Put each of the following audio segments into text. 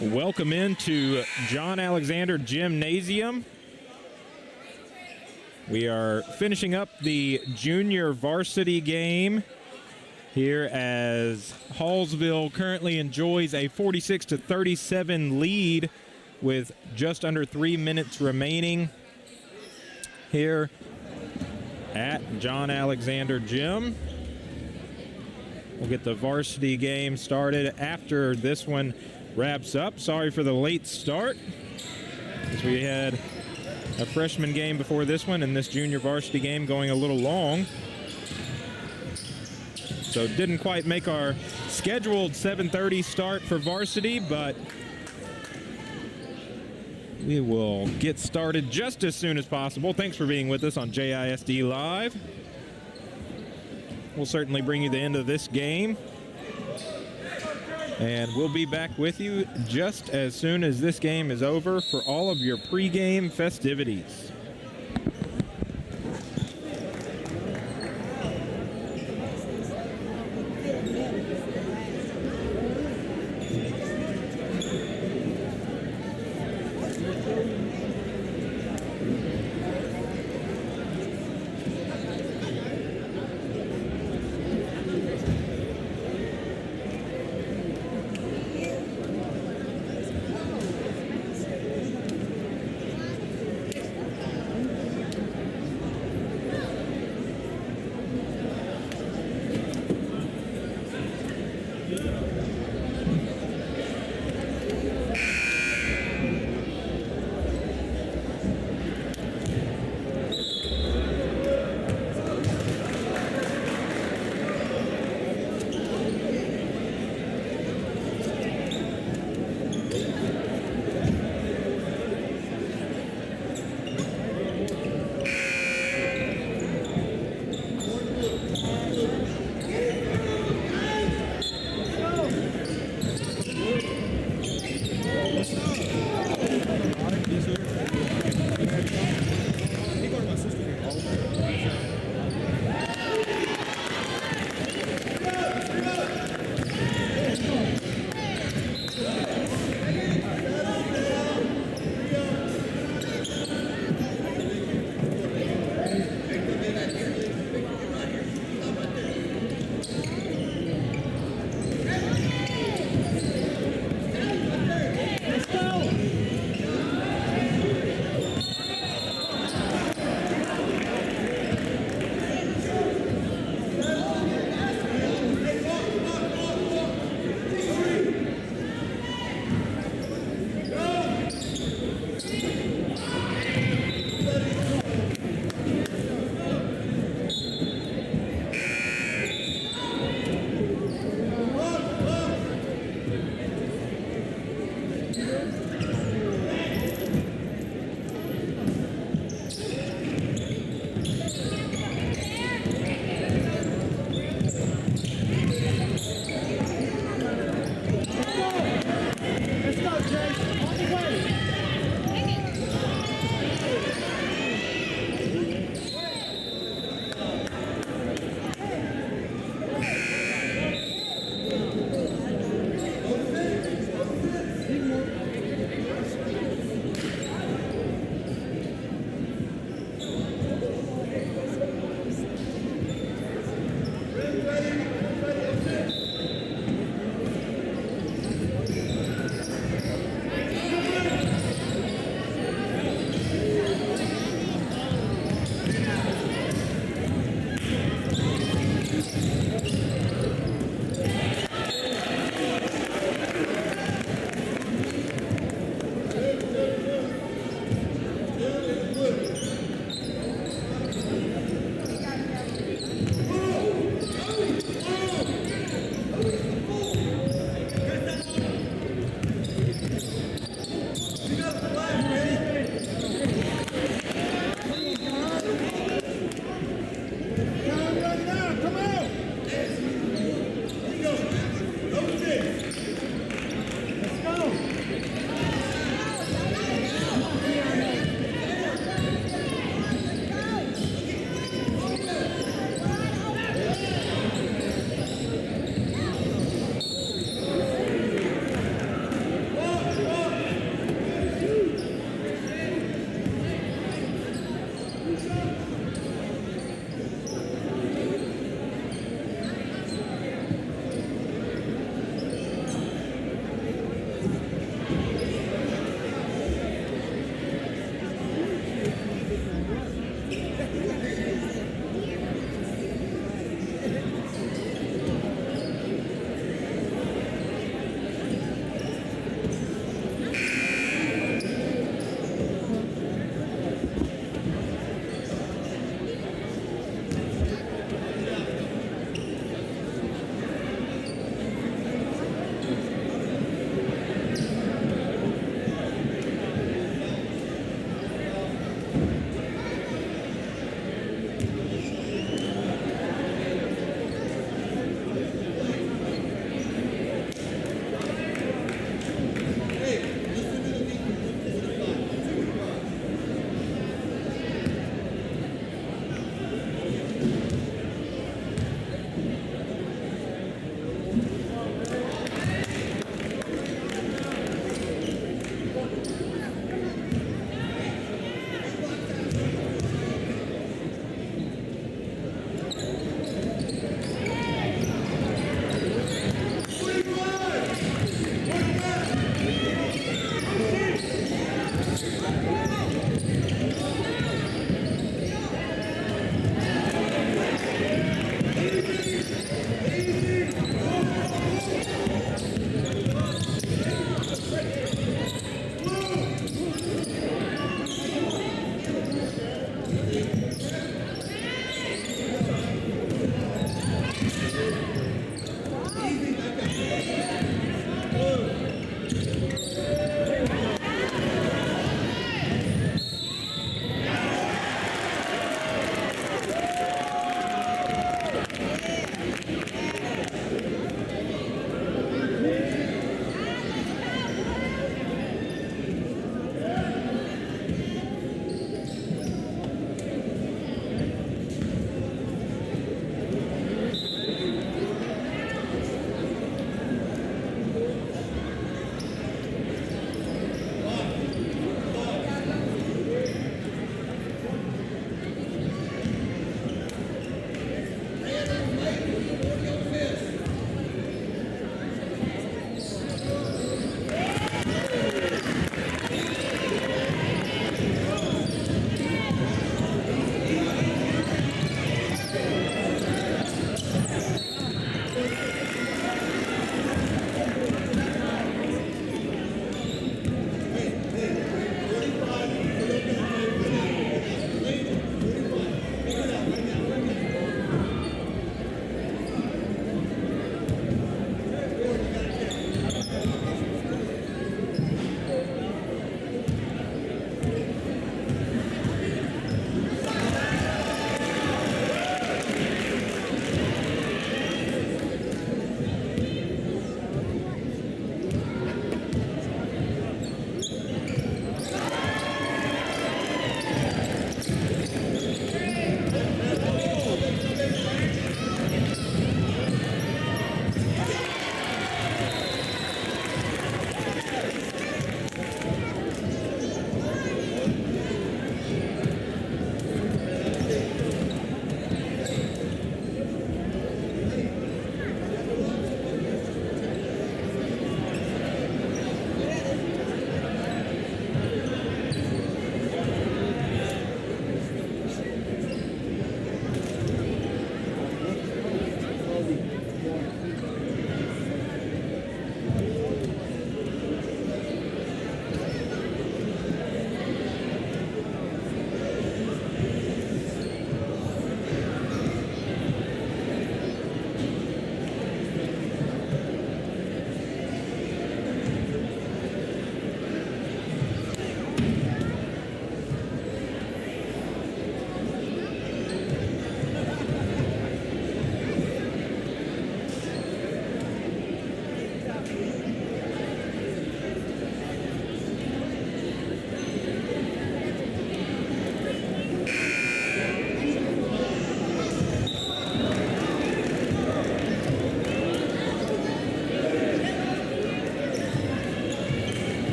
Welcome into John Alexander Gymnasium. We are finishing up the junior varsity game here as Hallsville currently enjoys a 46-37 lead with just under 3 minutes remaining here at John Alexander Gym. We'll get the varsity game started after this one wraps up. Sorry for the late start, as we had a freshman game before this one and this junior varsity game going a little long. So didn't quite make our scheduled 7:30 start for varsity, but we will get started just as soon as possible. Thanks for being with us on JISD Live. We'll certainly bring you the end of this game, and we'll be back with you just as soon as this game is over for all of your pregame festivities.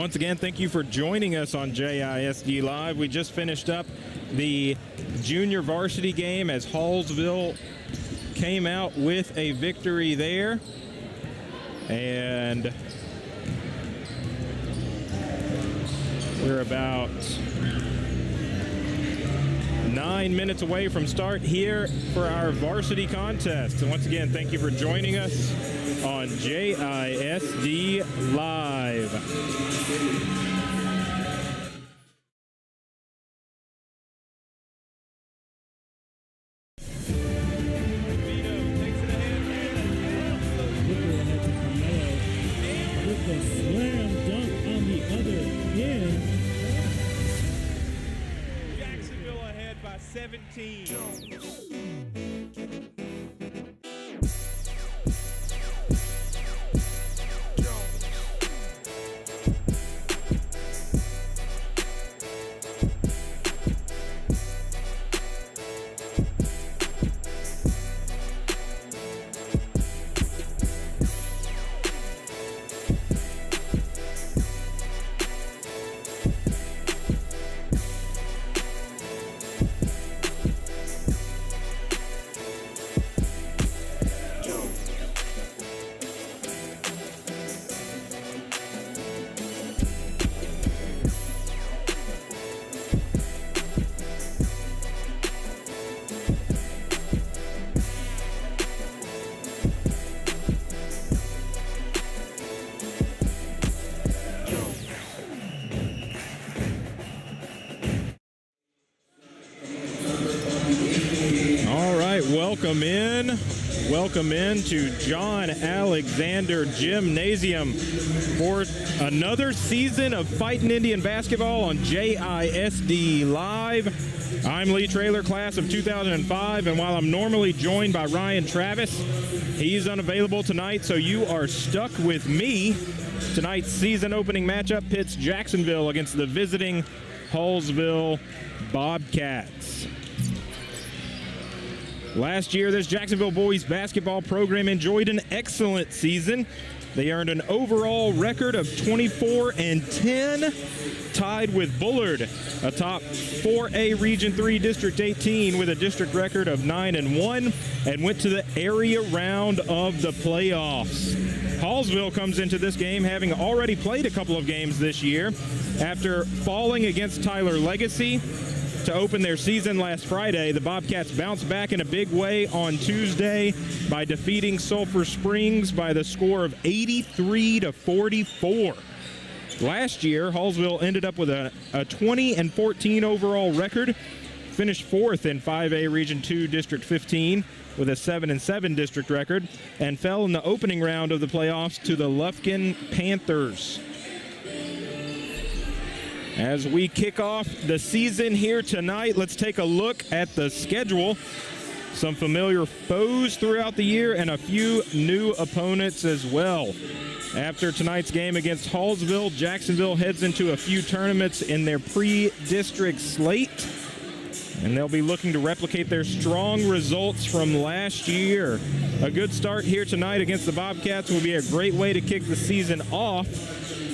Once again, thank you for joining us on JISD Live. We just finished up the junior varsity game as Hallsville came out with a victory there. And we're about 9 minutes away from start here for our varsity contest. And once again, thank you for joining us on JISD Live. Jacksonville ahead by 17. Welcome in to John Alexander Gymnasium for another season of Fightin' Indian basketball on JISD Live. I'm Lee Traylor, class of 2005, and while I'm normally joined by Ryan Travis, he's unavailable tonight, so you are stuck with me. Tonight's season opening matchup pits Jacksonville against the visiting Hallsville Bobcats. Last year, this Jacksonville boys basketball program enjoyed an excellent season. They earned an overall record of 24-10, tied with Bullard, a top 4A Region 3 District 18 with a district record of 9-1, and went to the area round of the playoffs. Hallsville comes into this game having already played a couple of games this year after falling against Tyler Legacy to open their season last Friday. The Bobcats bounced back in a big way on Tuesday by defeating Sulphur Springs by the score of 83-44. Last year, Hallsville ended up with a 20-14 overall record, finished fourth in 5A Region 2 District 15 with a 7-7 district record, and fell in the opening round of the playoffs to the Lufkin Panthers. As we kick off the season here tonight, let's take a look at the schedule. Some familiar foes throughout the year and a few new opponents as well. After tonight's game against Hallsville, Jacksonville heads into a few tournaments in their pre-district slate, and they'll be looking to replicate their strong results from last year. A good start here tonight against the Bobcats will be a great way to kick the season off.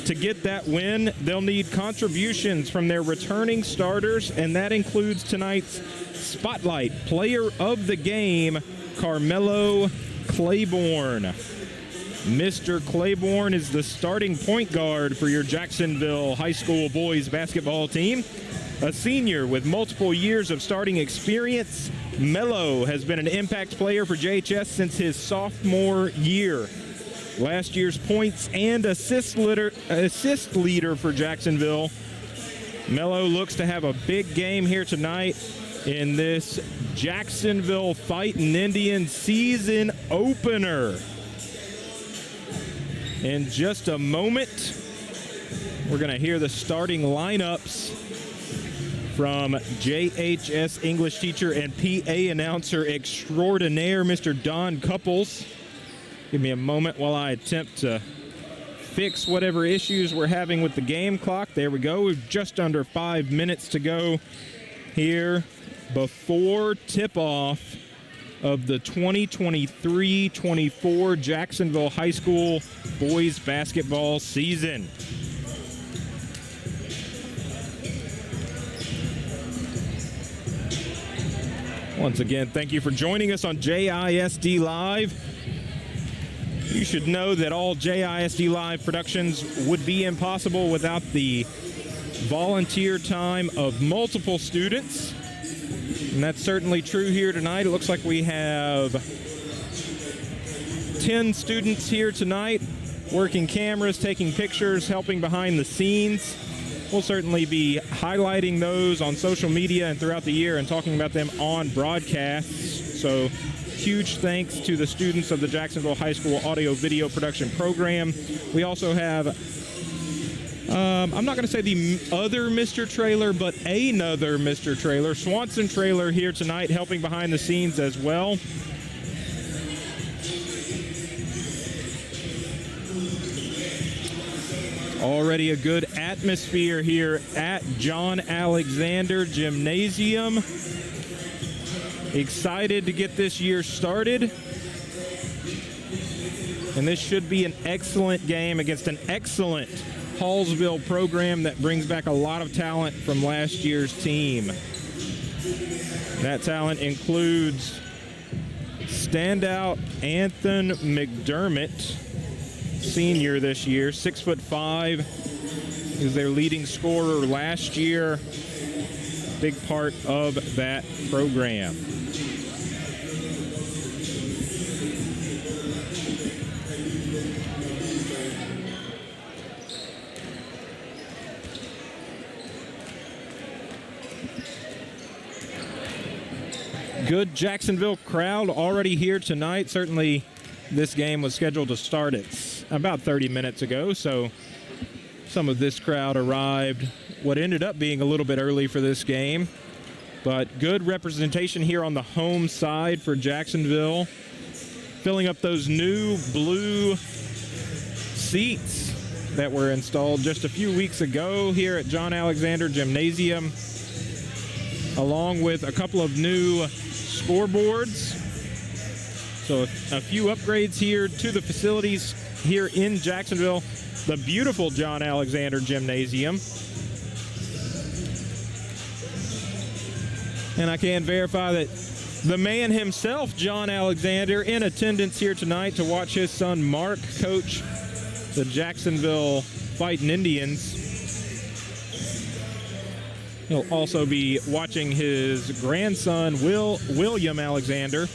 To get that win, they'll need contributions from their returning starters, and that includes tonight's Spotlight Player of the Game, Carmelo Claiborne. Mr. Claiborne is the starting point guard for your Jacksonville High School boys basketball team. A senior with multiple years of starting experience, Melo has been an impact player for JHS since his sophomore year. Last year's points and assist leader for Jacksonville. Melo looks to have a big game here tonight in this Jacksonville Fightin' Indian season opener. In just a moment, we're going to hear the starting lineups from JHS English teacher and PA announcer extraordinaire, Mr. Don Couples. Give me a moment while I attempt to fix whatever issues we're having with the game clock. There we go. We've just under 5 minutes to go here before tip-off of the 2023-24 Jacksonville High School boys basketball season. Once again, thank you for joining us on JISD Live. You should know that all JISD Live productions would be impossible without the volunteer time of multiple students. And that's certainly true here tonight. It looks like we have 10 students here tonight, working cameras, taking pictures, helping behind the scenes. We'll certainly be highlighting those on social media and throughout the year and talking about them on broadcasts. So huge thanks to the students of the Jacksonville High School Audio Video Production Program. We also have, I'm not going to say the other Mr. Trailer, but another Mr. Trailer, Swanson Trailer, here tonight helping behind the scenes as well. Already a good atmosphere here at John Alexander Gymnasium. Excited to get this year started. And this should be an excellent game against an excellent Hallsville program that brings back a lot of talent from last year's team. That talent includes standout Anthony McDermott, senior this year, 6'5", is their leading scorer last year. Big part of that program. Good Jacksonville crowd already here tonight. Certainly this game was scheduled to start at about 30 minutes ago, so some of this crowd arrived what ended up being a little bit early for this game. But good representation here on the home side for Jacksonville, filling up those new blue seats that were installed just a few weeks ago here at John Alexander Gymnasium, along with a couple of new scoreboards. So a few upgrades here to the facilities here in Jacksonville, the beautiful John Alexander Gymnasium. And I can verify that the man himself, John Alexander, in attendance here tonight to watch his son Mark coach the Jacksonville Fighting Indians. He'll also be watching his grandson, William Alexander,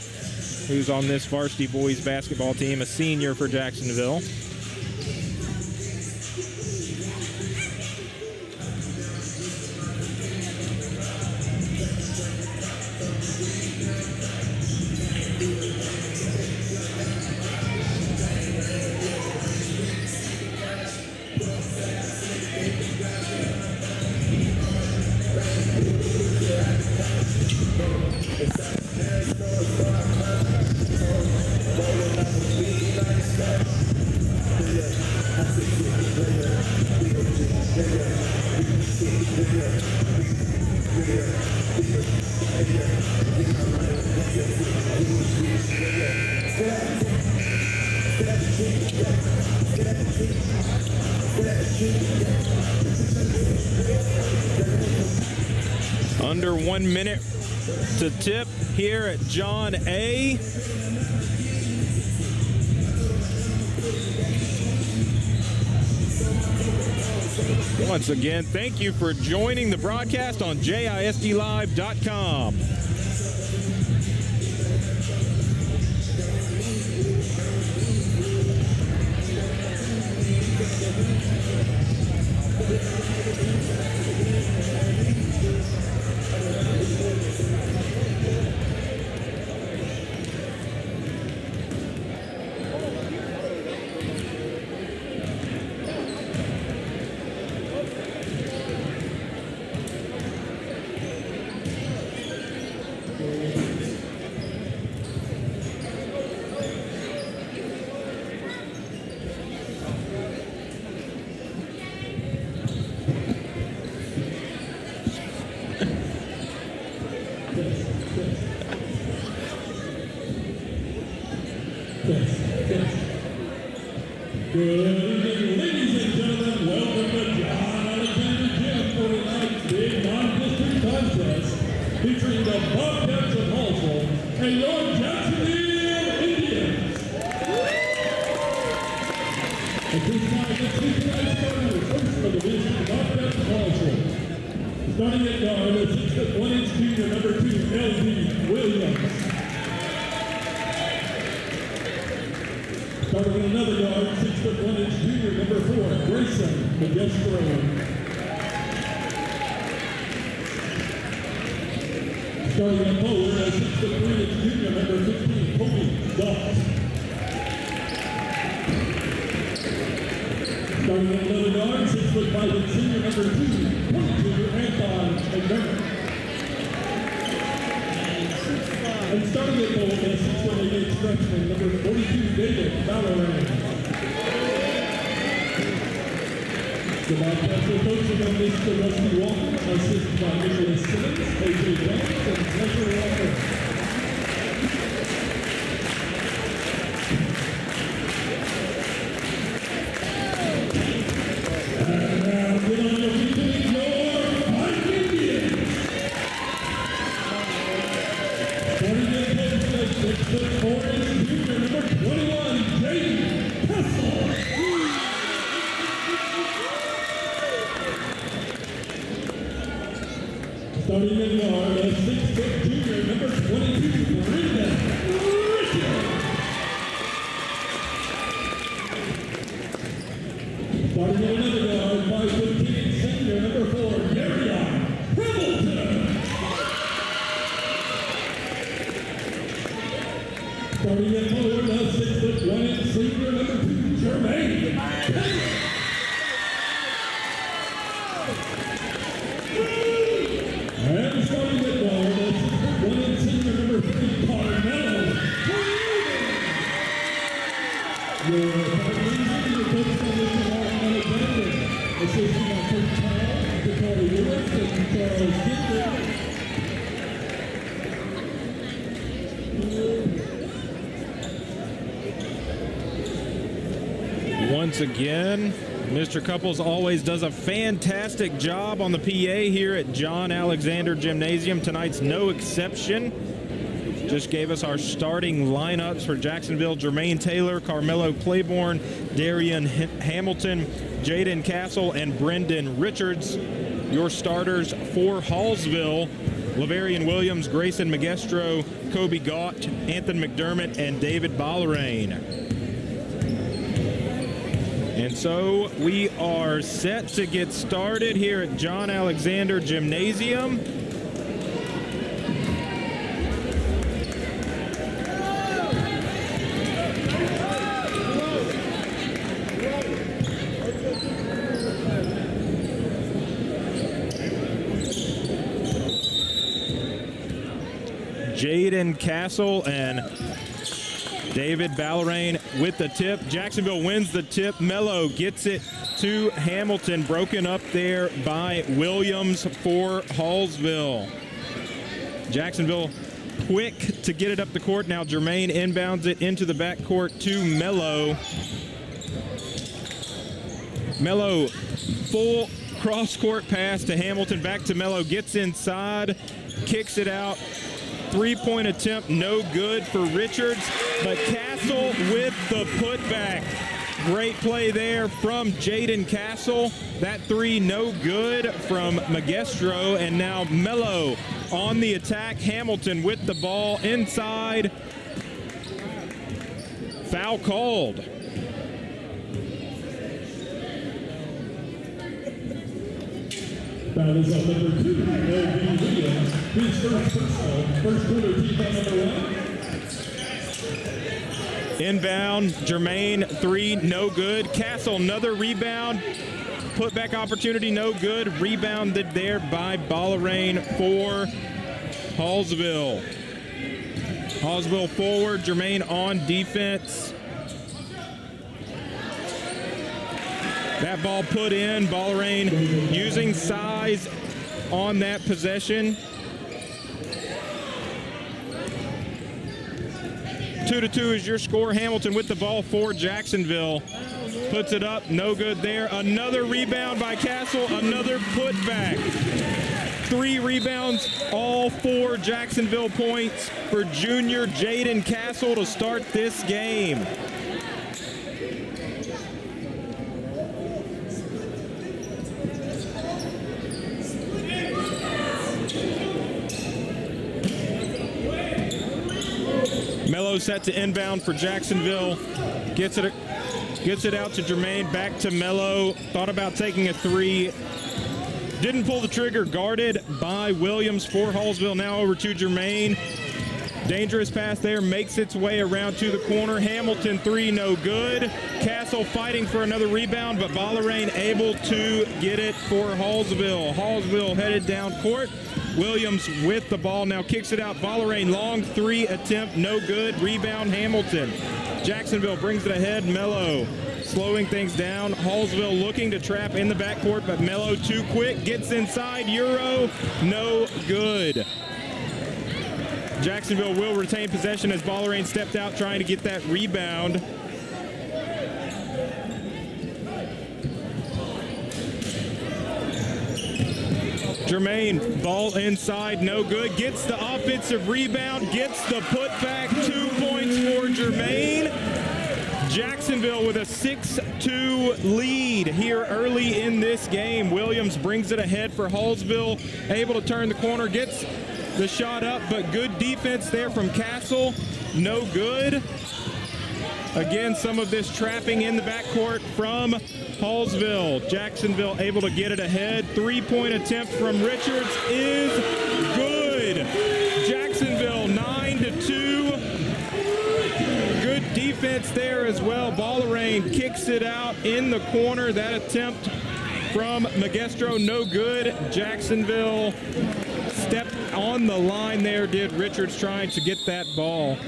who's on this varsity boys basketball team, a senior for Jacksonville. Under 1 minute to tip here at John A. Once again, thank you for joining the broadcast on JISDlive.com. Good evening, ladies and gentlemen. Welcome to John Alexander Gym for tonight's big non-district contest featuring the Bobcats of Hallsville and your Jacksonville Indians. At this time, let's see tonight's starters. First for the division, Bobcats of Hallsville. Starting at guard, a 6'1" junior, number 2, L.D. Williams. Starting at another guard, 6'1" junior, number 4, Grayson Magestro. Starting at forward, a 6'3" junior, number 15, Kobe Gott. Starting at another guard, 6'5" senior, number 2, 22, Anton McDermott. And starting at forward, a 6'8" freshman, number 42, David Ballerin. The Bobcats are coaching on Mr. Rusty Walker, assisted by Nicholas Simmons, A.J. Jones, and Fletcher Walker. And now, get on your feet and enjoy Mike Indians. Starting in post, 6'4" junior, number 21, Jaden Kessel. Starting in guard, a 6' junior, number 22, Brendan Richard. Starting in another guard, 5'10" senior, number 4, Darion Hamilton. Starting in forward, a 6'1" senior, number 2, Jermaine. And starting at guard, a 6'1" senior, number 3, Carmelo. Your coach on this John Alexander, assisting on Coach Paul, Dakota Lewis, and Charles Gifford. Once again, Mr. Couples always does a fantastic job on the PA here at John Alexander Gymnasium. Tonight's no exception. Just gave us our starting lineups for Jacksonville: Jermaine Taylor, Carmelo Claiborne, Darian Hamilton, Jaden Castle, and Brendan Richards. Your starters for Hallsville: Lavarian Williams, Grayson Magestro, Kobe Gott, Anthony McDermott, and David Ballerin. And so we are set to get started here at John Alexander Gymnasium. Jaden Castle and David Ballerin with the tip. Jacksonville wins the tip. Mello gets it to Hamilton, broken up there by Williams for Hallsville. Jacksonville quick to get it up the court. Now Jermaine inbounds it into the backcourt to Mello. Mello, full cross-court pass to Hamilton, back to Mello, gets inside, kicks it out. Three-point attempt, no good for Richards, but Castle with the putback. Great play there from Jaden Castle. That three, no good from Magestro, and now Mello on the attack. Hamilton with the ball inside. Foul called. Foul is on number 2, L.D. Williams. His first personal, first quarter team foul number 1. Inbound, Jermaine, three, no good. Castle, another rebound. Putback opportunity, no good. Rebounded there by Ballerin for Hallsville. Hallsville forward, Jermaine on defense. That ball put in, Ballerin using size on that possession. 2-2 is your score. Hamilton with the ball for Jacksonville. Puts it up, no good there. Another rebound by Castle, another putback. 3 rebounds, all 4 Jacksonville points for junior Jaden Castle to start this game. Mello set to inbound for Jacksonville. Gets it out to Jermaine. Back to Mello. Thought about taking a 3. Didn't pull the trigger. Guarded by Williams for Hallsville. Now over to Jermaine. Dangerous pass there. Makes its way around to the corner. Hamilton 3, no good. Castle fighting for another rebound, but Ballarain able to get it for Hallsville. Hallsville headed down court. Williams with the ball, now kicks it out. Ballarain, long 3 attempt, no good. Rebound, Hamilton. Jacksonville brings it ahead. Mello slowing things down. Hallsville looking to trap in the backcourt, but Mello too quick. Gets inside, Euro, no good. Jacksonville will retain possession as Ballarain stepped out trying to get that rebound. Jermaine, ball inside, no good. Gets the offensive rebound, gets the putback. 2 points for Jermaine. Jacksonville with a 6-2 lead here early in this game. Williams brings it ahead for Hallsville, able to turn the corner, gets the shot up, but good defense there from Castle, no good. Again, some of this trapping in the backcourt from Hallsville. Jacksonville able to get it ahead. 3-point attempt from Richards is good. Jacksonville 9-2. Good defense there as well. Ballarain kicks it out in the corner. That attempt from Magestro, no good. Jacksonville stepped on the line there, did Richards, trying to get that ball.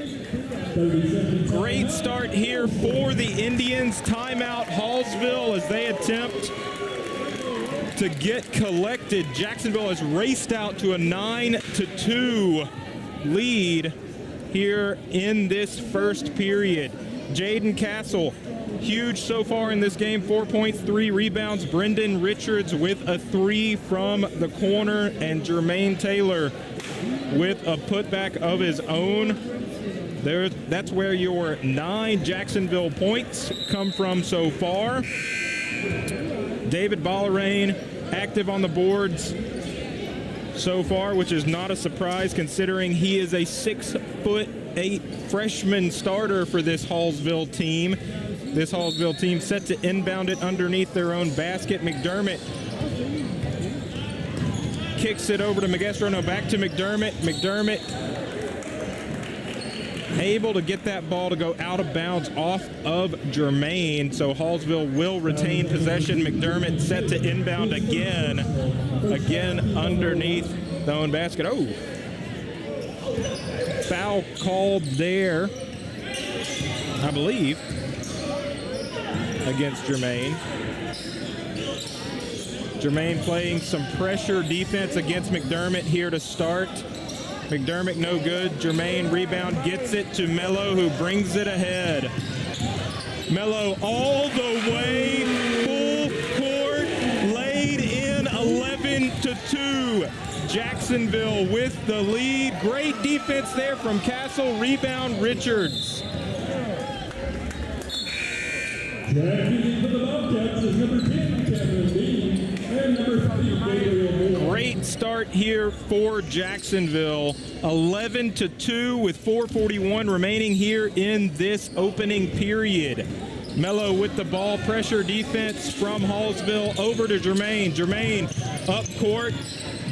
Great start here for the Indians. Timeout Hallsville as they attempt to get collected. Jacksonville has raced out to a 9-2 lead here in this first period. Jaden Castle, huge so far in this game, 4 points, 3 rebounds. Brendan Richards with a 3 from the corner, and Jermaine Taylor with a putback of his own. That's where your 9 Jacksonville points come from so far. David Ballarain active on the boards so far, which is not a surprise considering he is a 6'8" freshman starter for this Hallsville team. This Hallsville team set to inbound it underneath their own basket. McDermott kicks it over to Magestro. No, back to McDermott. McDermott able to get that ball to go out of bounds off of Jermaine. So Hallsville will retain possession. McDermott set to inbound again underneath the own basket. Oh, foul called there, I believe, against Jermaine. Jermaine playing some pressure defense against McDermott here to start. McDermott no good. Jermaine rebound, gets it to Mello, who brings it ahead. Mello all the way, full court, laid in 11-2. Jacksonville with the lead. Great defense there from Castle. Rebound, Richards. Tracking for the Bobcats is number 10, Cameron Bean, and number 3, Great start here for Jacksonville. 11-2 with 4:41 remaining here in this opening period. Mello with the ball, pressure defense from Hallsville over to Jermaine. Jermaine up court,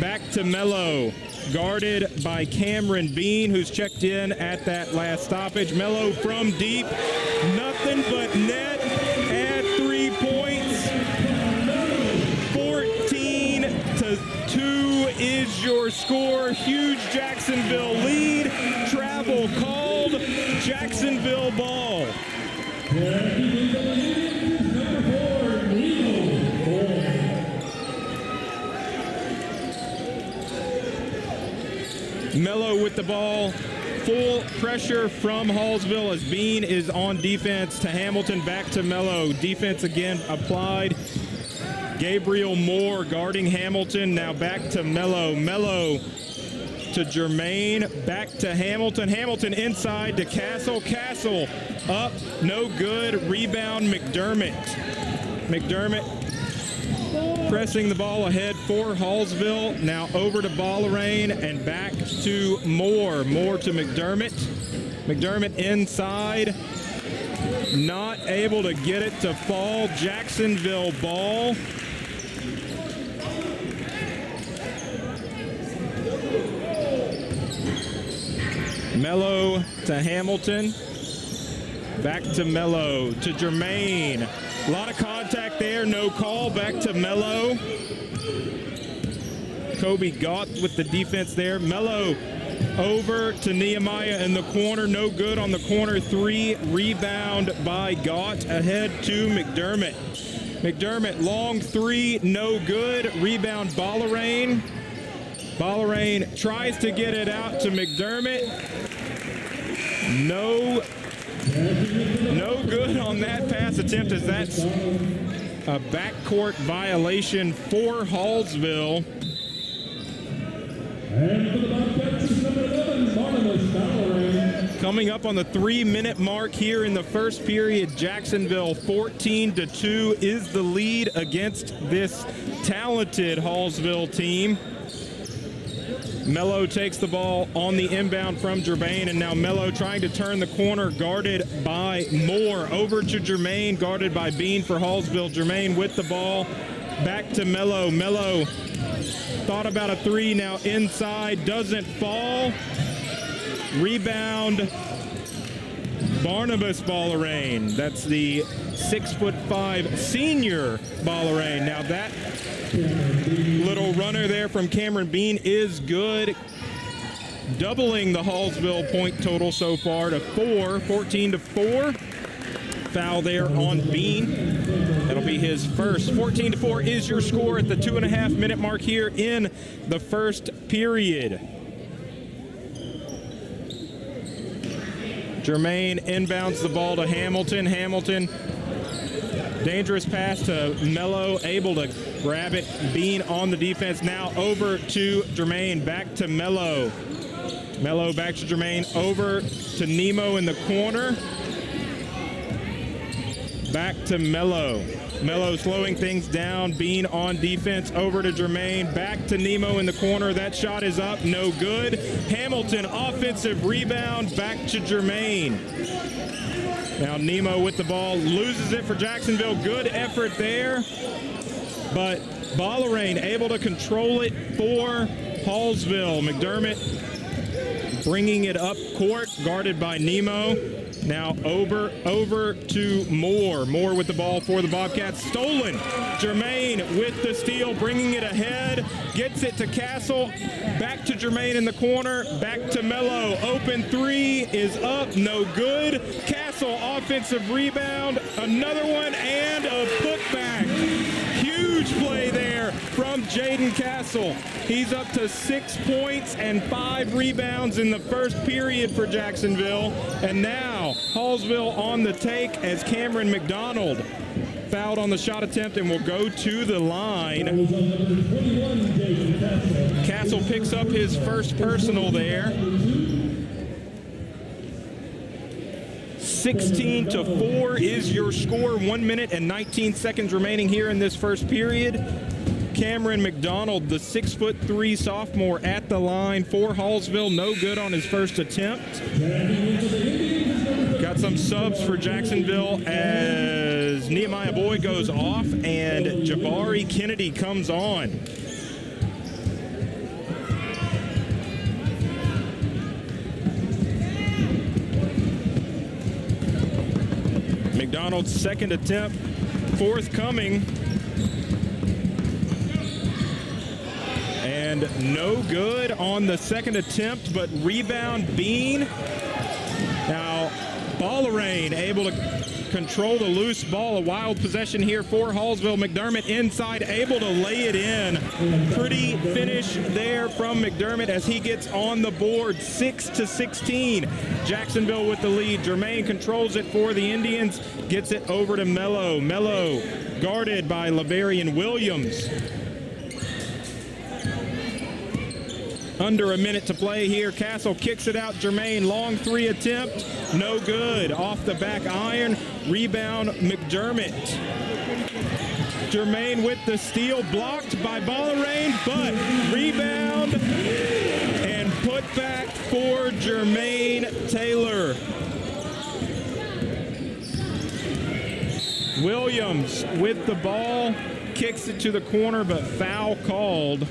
back to Mello. Guarded by Cameron Bean, who's checked in at that last stoppage. Mello from deep, nothing but net at 3 points. 14-2 is your score. Huge Jacksonville lead. Travel called. Jacksonville ball. Mello with the ball. Full pressure from Hallsville as Bean is on defense to Hamilton, back to Mello. Defense again applied Gabriel Moore guarding Hamilton. Now back to Mello. Mello to Jermaine. Back to Hamilton. Hamilton inside to Castle. Castle up. No good. Rebound McDermott. McDermott pressing the ball ahead for Hallsville. Now over to Ballarain and back to Moore. Moore to McDermott. McDermott inside. Not able to get it to fall. Jacksonville ball. Mello to Hamilton. Back to Mello to Jermaine. A lot of contact there, no call. Back to Mello. Kobe Gott with the defense there. Mello over to Nehemiah in the corner. No good on the corner three. Rebound by Gott. Ahead to McDermott. McDermott, long three, no good. Rebound Ballarain. Ballarain tries to get it out to McDermott. No good on that pass attempt, as that's a backcourt violation for Hallsville. And for the Bobcats is number 11, Barnabas Ballarain. Coming up on the 3-minute mark here in the first period, Jacksonville 14-2 is the lead against this talented Hallsville team. Mello takes the ball on the inbound from Jermaine, and now Mello trying to turn the corner, guarded by Moore. Over to Jermaine, guarded by Bean for Hallsville. Jermaine with the ball, back to Mello. Mello thought about a three, now inside, doesn't fall. Rebound, Barnabas Ballarain. That's the 6'5" senior Ballarain. Now that little runner there from Cameron Bean is good, doubling the Hallsville point total so far to 14-4. Foul there on Bean. That'll be his first. 14-4 is your score at the 2.5-minute mark here in the first period. Jermaine inbounds the ball to Hamilton. Hamilton, dangerous pass to Mello, able to grab it. Bean on the defense. Now over to Jermaine, back to Mello. Mello back to Jermaine, over to Nemo in the corner. Back to Mello. Mello slowing things down. Bean on defense, over to Jermaine. Back to Nemo in the corner. That shot is up, no good. Hamilton, offensive rebound, back to Jermaine. Now Nemo with the ball, loses it for Jacksonville. Good effort there, but Ballarain able to control it for Hallsville. McDermott bringing it up court, guarded by Nemo. Now over to Moore. Moore with the ball for the Bobcats. Stolen. Jermaine with the steal, bringing it ahead. Gets it to Castle. Back to Jermaine in the corner. Back to Mello. Open three is up. No good. Castle offensive rebound. Another one and a putback. Huge play there from Jaden Castle. He's up to 6 points and 5 rebounds in the first period for Jacksonville. And now Hallsville on the take as Cameron McDonald fouled on the shot attempt and will go to the line. Castle picks up his first personal there. 16-4 is your score. 1 minute and 19 seconds remaining here in this first period. Cameron McDonald, the 6'3" sophomore, at the line for Hallsville. No good on his first attempt. Got some subs for Jacksonville as Nehemiah Boyd goes off and Jabari Kennedy comes on. McDonald's second attempt forthcoming. And no good on the second attempt, but rebound Bean. Now Ballerain able to control the loose ball. A wild possession here for Hallsville. McDermott inside, able to lay it in. Pretty finish there from McDermott as he gets on the board. 6-16. Jacksonville with the lead. Jermaine controls it for the Indians. Gets it over to Mello. Mello guarded by Lavarian Williams. Under a minute to play here. Castle kicks it out. Jermaine, long three attempt. No good. Off the back iron. Rebound, McDermott. Jermaine with the steal. Blocked by Ballerain, but rebound and put back for Jermaine Taylor. Williams with the ball. Kicks it to the corner, but foul called.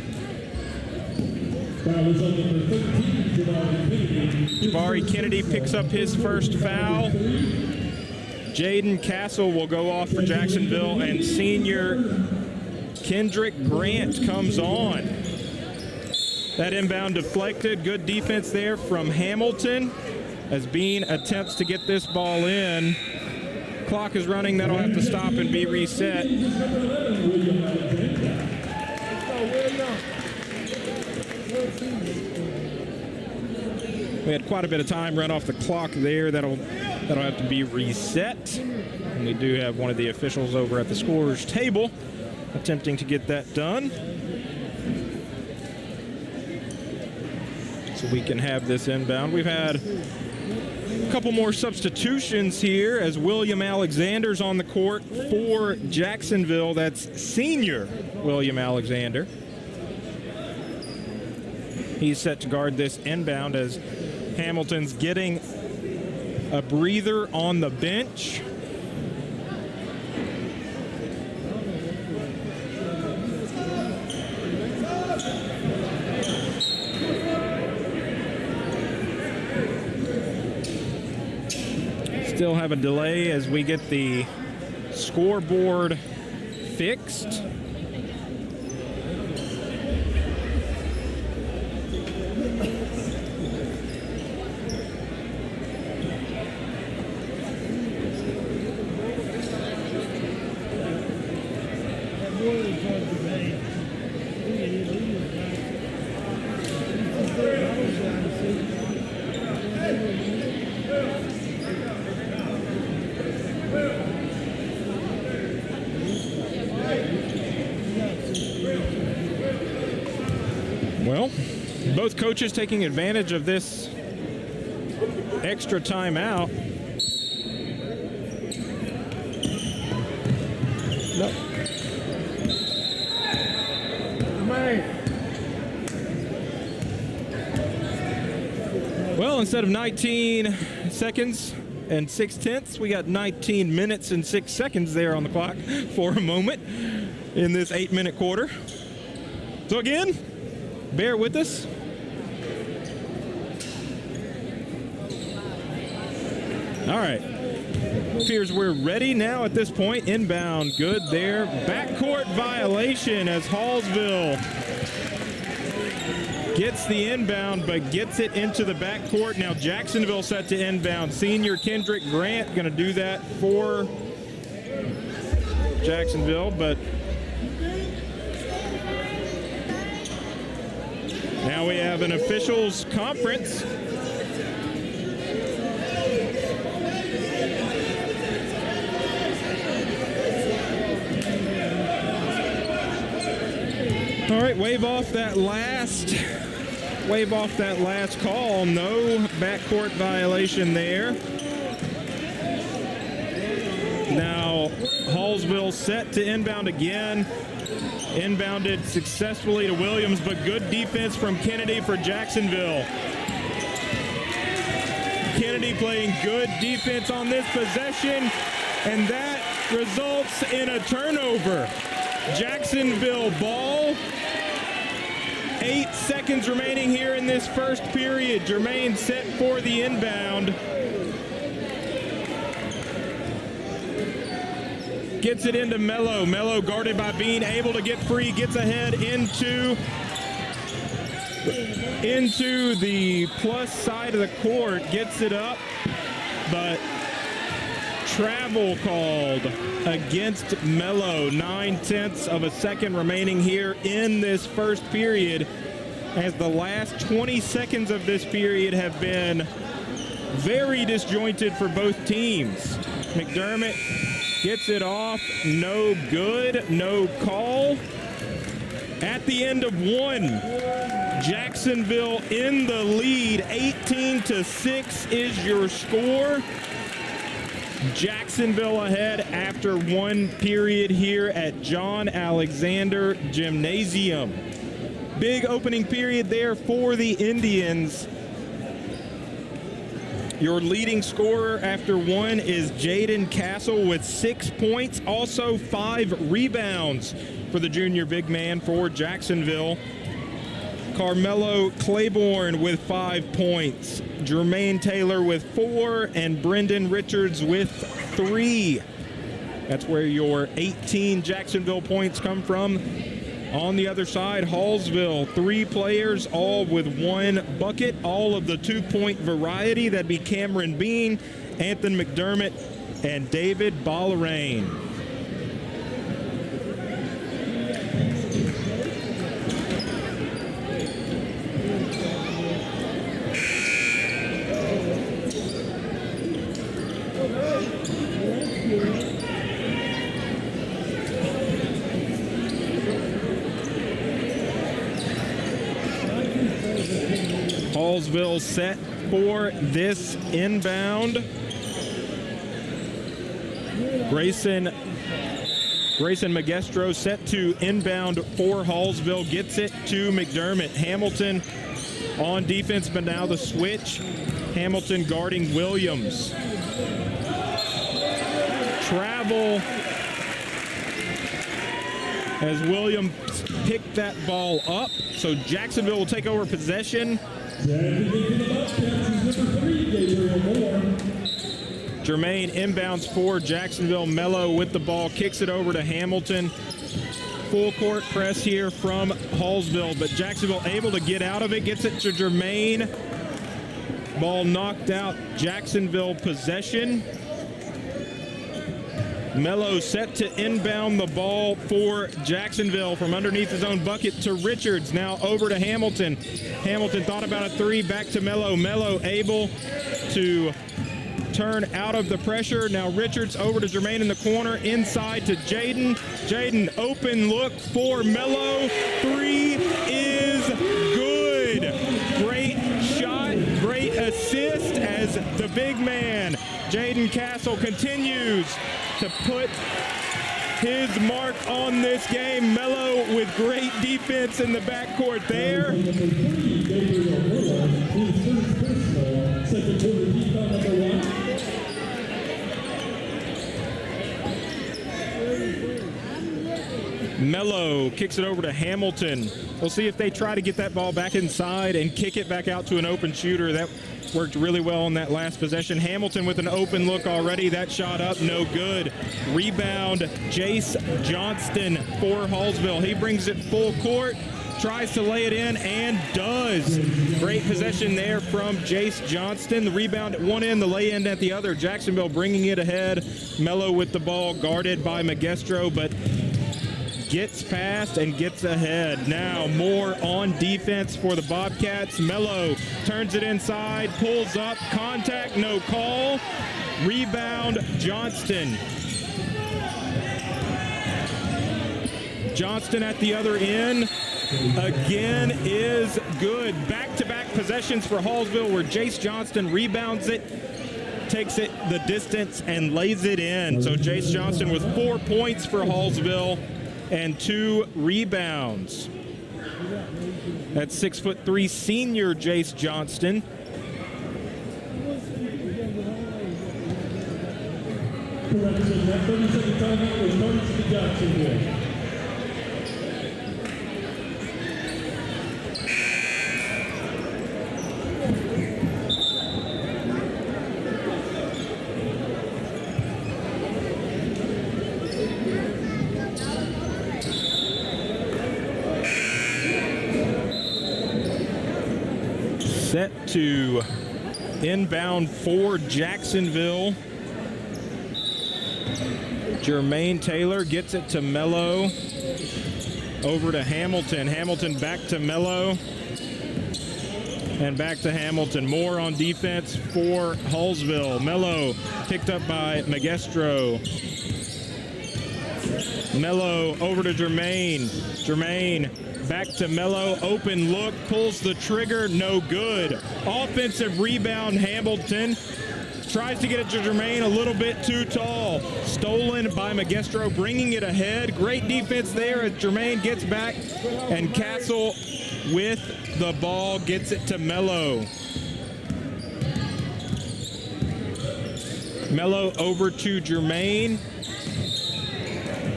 Jabari Kennedy picks up his first foul. Jaden Castle will go off for Jacksonville, and senior Kendrick Grant comes on. That inbound deflected. Good defense there from Hamilton as Bean attempts to get this ball in. Clock is running. That'll have to stop and be reset. We had quite a bit of time run off the clock there. That'll have to be reset. And we do have one of the officials over at the scorer's table attempting to get that done, so we can have this inbound. We've had a couple more substitutions here as William Alexander's on the court for Jacksonville. That's senior William Alexander. He's set to guard this inbound as Hamilton's getting a breather on the bench. Still have a delay as we get the scoreboard fixed. Well, both coaches taking advantage of this extra timeout. Nope. Well, instead of 19 seconds and 6/10, we got 19 minutes and 6 seconds there on the clock for a moment in this 8-minute quarter. So again, bear with us. All right. Appears we're ready now at this point. Inbound, good there. Backcourt violation as Hallsville gets the inbound, but gets it into the backcourt. Now Jacksonville set to inbound. Senior Kendrick Grant going to do that for Jacksonville, but now we have an officials conference. All right, wave off that last call. No backcourt violation there. Now Hallsville set to inbound again. Inbounded successfully to Williams, but good defense from Kennedy for Jacksonville. Kennedy playing good defense on this possession, and that results in a turnover. Jacksonville ball. 8 seconds remaining here in this first period. Jermaine set for the inbound. Gets it into Mello. Mello guarded by Bean, able to get free, gets ahead into the plus side of the court, gets it up, but travel called against Mello. 9/10 of a second remaining here in this first period, as the last 20 seconds of this period have been very disjointed for both teams. McDermott gets it off, no good, no call. At the end of one, Jacksonville in the lead, 18-6 is your score. Jacksonville ahead after one period here at John Alexander Gymnasium. Big opening period there for the Indians. Your leading scorer after one is Jaden Castle with 6 points, also 5 rebounds for the junior big man for Jacksonville. Carmelo Claiborne with 5 points, Jermaine Taylor with 4, and Brendan Richards with 3. That's where your 18 Jacksonville points come from. On the other side, Hallsville, 3 players, all with 1 bucket, all of the 2-point variety. That'd be Cameron Bean, Anthony McDermott, and David Ballarain. Hallsville set for this inbound. Grayson Magestro set to inbound for Hallsville, gets it to McDermott. Hamilton on defense, but now the switch. Hamilton guarding Williams. Travel as Williams picked that ball up. So Jacksonville will take over possession. Jermaine inbounds for Jacksonville. Mello with the ball, kicks it over to Hamilton. Full court press here from Hallsville, but Jacksonville able to get out of it, gets it to Jermaine. Ball knocked out, Jacksonville possession. Mello set to inbound the ball for Jacksonville from underneath his own bucket to Richards. Now over to Hamilton. Hamilton thought about a 3, back to Mello. Mello able to turn out of the pressure. Now Richards over to Jermaine in the corner, inside to Jaden. Jaden, open look for Mello. 3 is good. Great shot, great assist as the big man, Jaden Castle, continues to put his mark on this game. Mello with great defense in the backcourt there. Mello kicks it over to Hamilton. We'll see if they try to get that ball back inside and kick it back out to an open shooter. That worked really well on that last possession. Hamilton with an open look already. That shot up, no good. Rebound, Jace Johnston for Hallsville. He brings it full court, tries to lay it in, and does. Great possession there from Jace Johnston. The rebound at one end, the lay in at the other. Jacksonville bringing it ahead. Mello with the ball, guarded by Magestro, but gets past and gets ahead. Now more on defense for the Bobcats. Mello turns it inside, pulls up, contact, no call. Rebound, Johnston. Johnston at the other end again is good. Back-to-back possessions for Hallsville where Jace Johnston rebounds it, takes it the distance, and lays it in. So Jace Johnston with 4 points for Hallsville and 2 rebounds. That's 6'3" senior Jace Johnston. Correction, that 30-second timeout was started to Jacksonville. Set to inbound for Jacksonville. Jermaine Taylor gets it to Mello. Over to Hamilton. Hamilton back to Mello. And back to Hamilton. More on defense for Hallsville. Mello picked up by Magestro. Mello over to Jermaine. Jermaine back to Mello. Open look. Pulls the trigger. No good. Offensive rebound. Hamilton tries to get it to Jermaine. A little bit too tall. Stolen by Magestro. Bringing it ahead. Great defense there as Jermaine gets back. And Castle with the ball gets it to Mello. Mello over to Jermaine.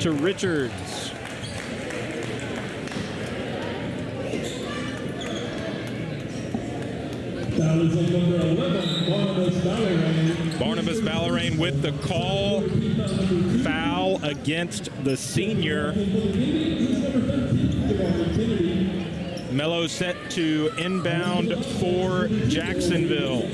To Richards. Foul is on number 11, Barnabas Ballerine. Barnabas Ballerine with the call. Foul against the senior. Mello set to inbound for Jacksonville.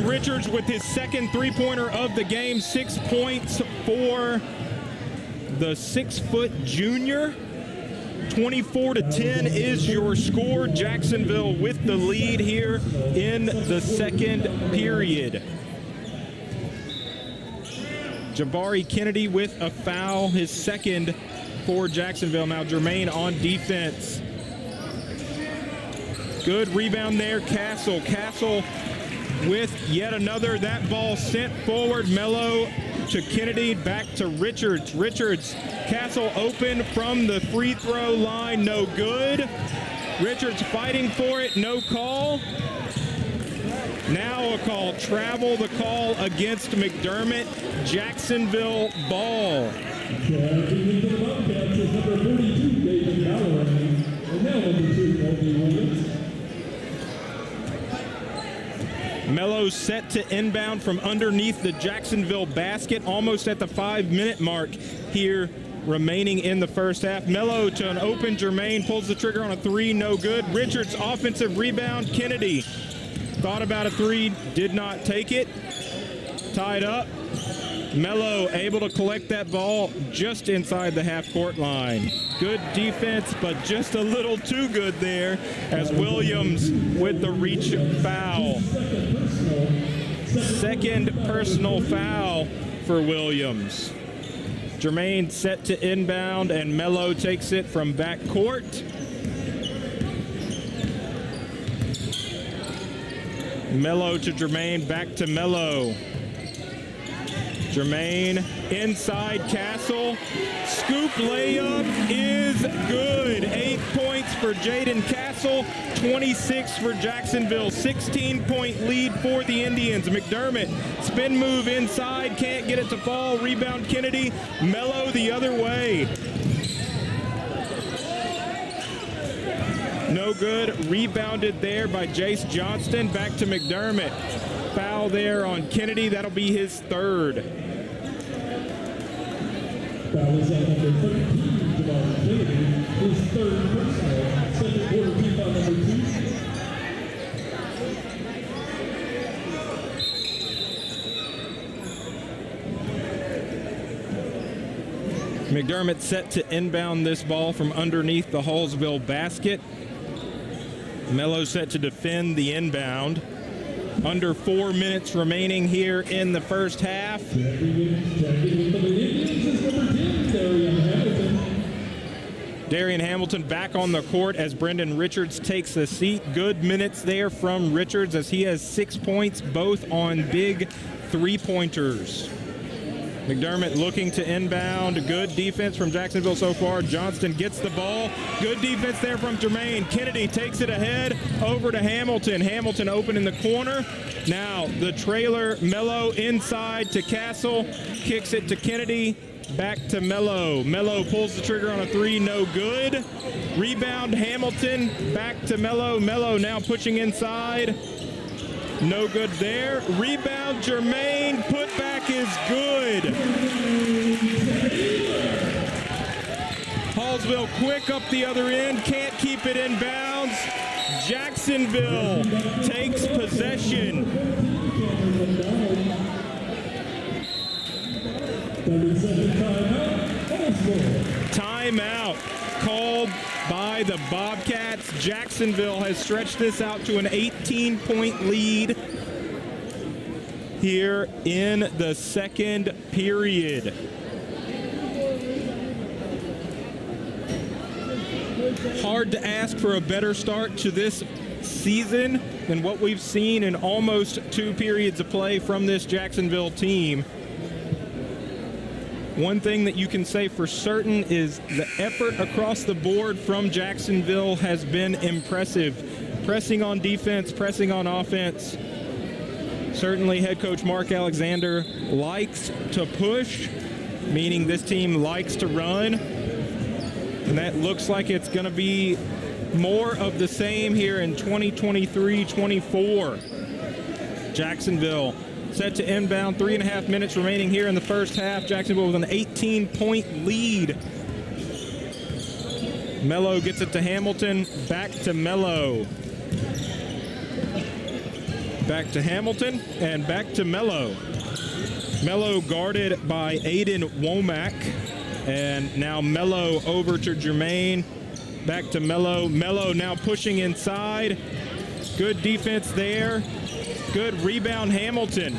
Richards with his second three-pointer of the game. 6 points for the 6-foot junior. 24-10 is your score. Jacksonville with the lead here in the second period. Jabari Kennedy with a foul, his second for Jacksonville. Now Jermaine on defense. Good rebound there, Castle. Castle with yet another. That ball sent forward. Mello to Kennedy, back to Richards. Richards, Castle open from the free throw line, no good. Richards fighting for it, no call. Now a call, travel, the call against McDermott. Jacksonville ball. Driving into the Bobcats is number 42, David Ballerine, and now number 2, Colby Williams. Mello set to inbound from underneath the Jacksonville basket, almost at the 5-minute mark here remaining in the first half. Mello to an open Jermaine, pulls the trigger on a three, no good. Richards offensive rebound. Kennedy thought about a three, did not take it. Tied up. Mello able to collect that ball just inside the half-court line. Good defense, but just a little too good there as Williams with the reach foul. Second personal foul for Williams. Jermaine set to inbound, and Mello takes it from backcourt. Mello to Jermaine, back to Mello. Jermaine inside Castle. Scoop layup is good. 8 points for Jaden Castle, 26 for Jacksonville. 16-point lead for the Indians. McDermott, spin move inside, can't get it to fall. Rebound Kennedy. Mello the other way. No good. Rebounded there by Jace Johnston. Back to McDermott. Foul there on Kennedy. That'll be his third. Foul is on number 13, Jabari Kennedy, his third personal, second quarter team foul number 2. McDermott set to inbound this ball from underneath the Hallsville basket. Mello set to defend the inbound. Under 4 minutes remaining here in the first half. Darian Hamilton back on the court as Brendan Richards takes a seat. Good minutes there from Richards as he has 6 points, both on big three-pointers. McDermott looking to inbound. Good defense from Jacksonville so far. Johnston gets the ball. Good defense there from Jermaine. Kennedy takes it ahead over to Hamilton. Hamilton open in the corner. Now the trailer, Mello inside to Castle. Kicks it to Kennedy. Back to Mello. Mello pulls the trigger on a three, no good. Rebound Hamilton. Back to Mello. Mello now pushing inside. No good there. Rebound Jermaine. Putback is good. Hallsville quick up the other end, can't keep it in bounds. Jacksonville takes possession. 37 timeout. Timeout called by the Bobcats. Jacksonville has stretched this out to an 18-point lead here in the second period. Hard to ask for a better start to this season than what we've seen in almost 2 periods of play from this Jacksonville team. One thing that you can say for certain is the effort across the board from Jacksonville has been impressive. Pressing on defense, pressing on offense. Certainly head coach Mark Alexander likes to push, meaning this team likes to run. And that looks like it's going to be more of the same here in 2023-24. Jacksonville set to inbound, 3.5 minutes remaining here in the first half. Jacksonville with an 18-point lead. Mello gets it to Hamilton, back to Mello. Back to Hamilton, and back to Mello. Mello guarded by Aiden Womack. And now Mello over to Jermaine. Back to Mello. Mello now pushing inside. Good defense there. Good rebound, Hamilton.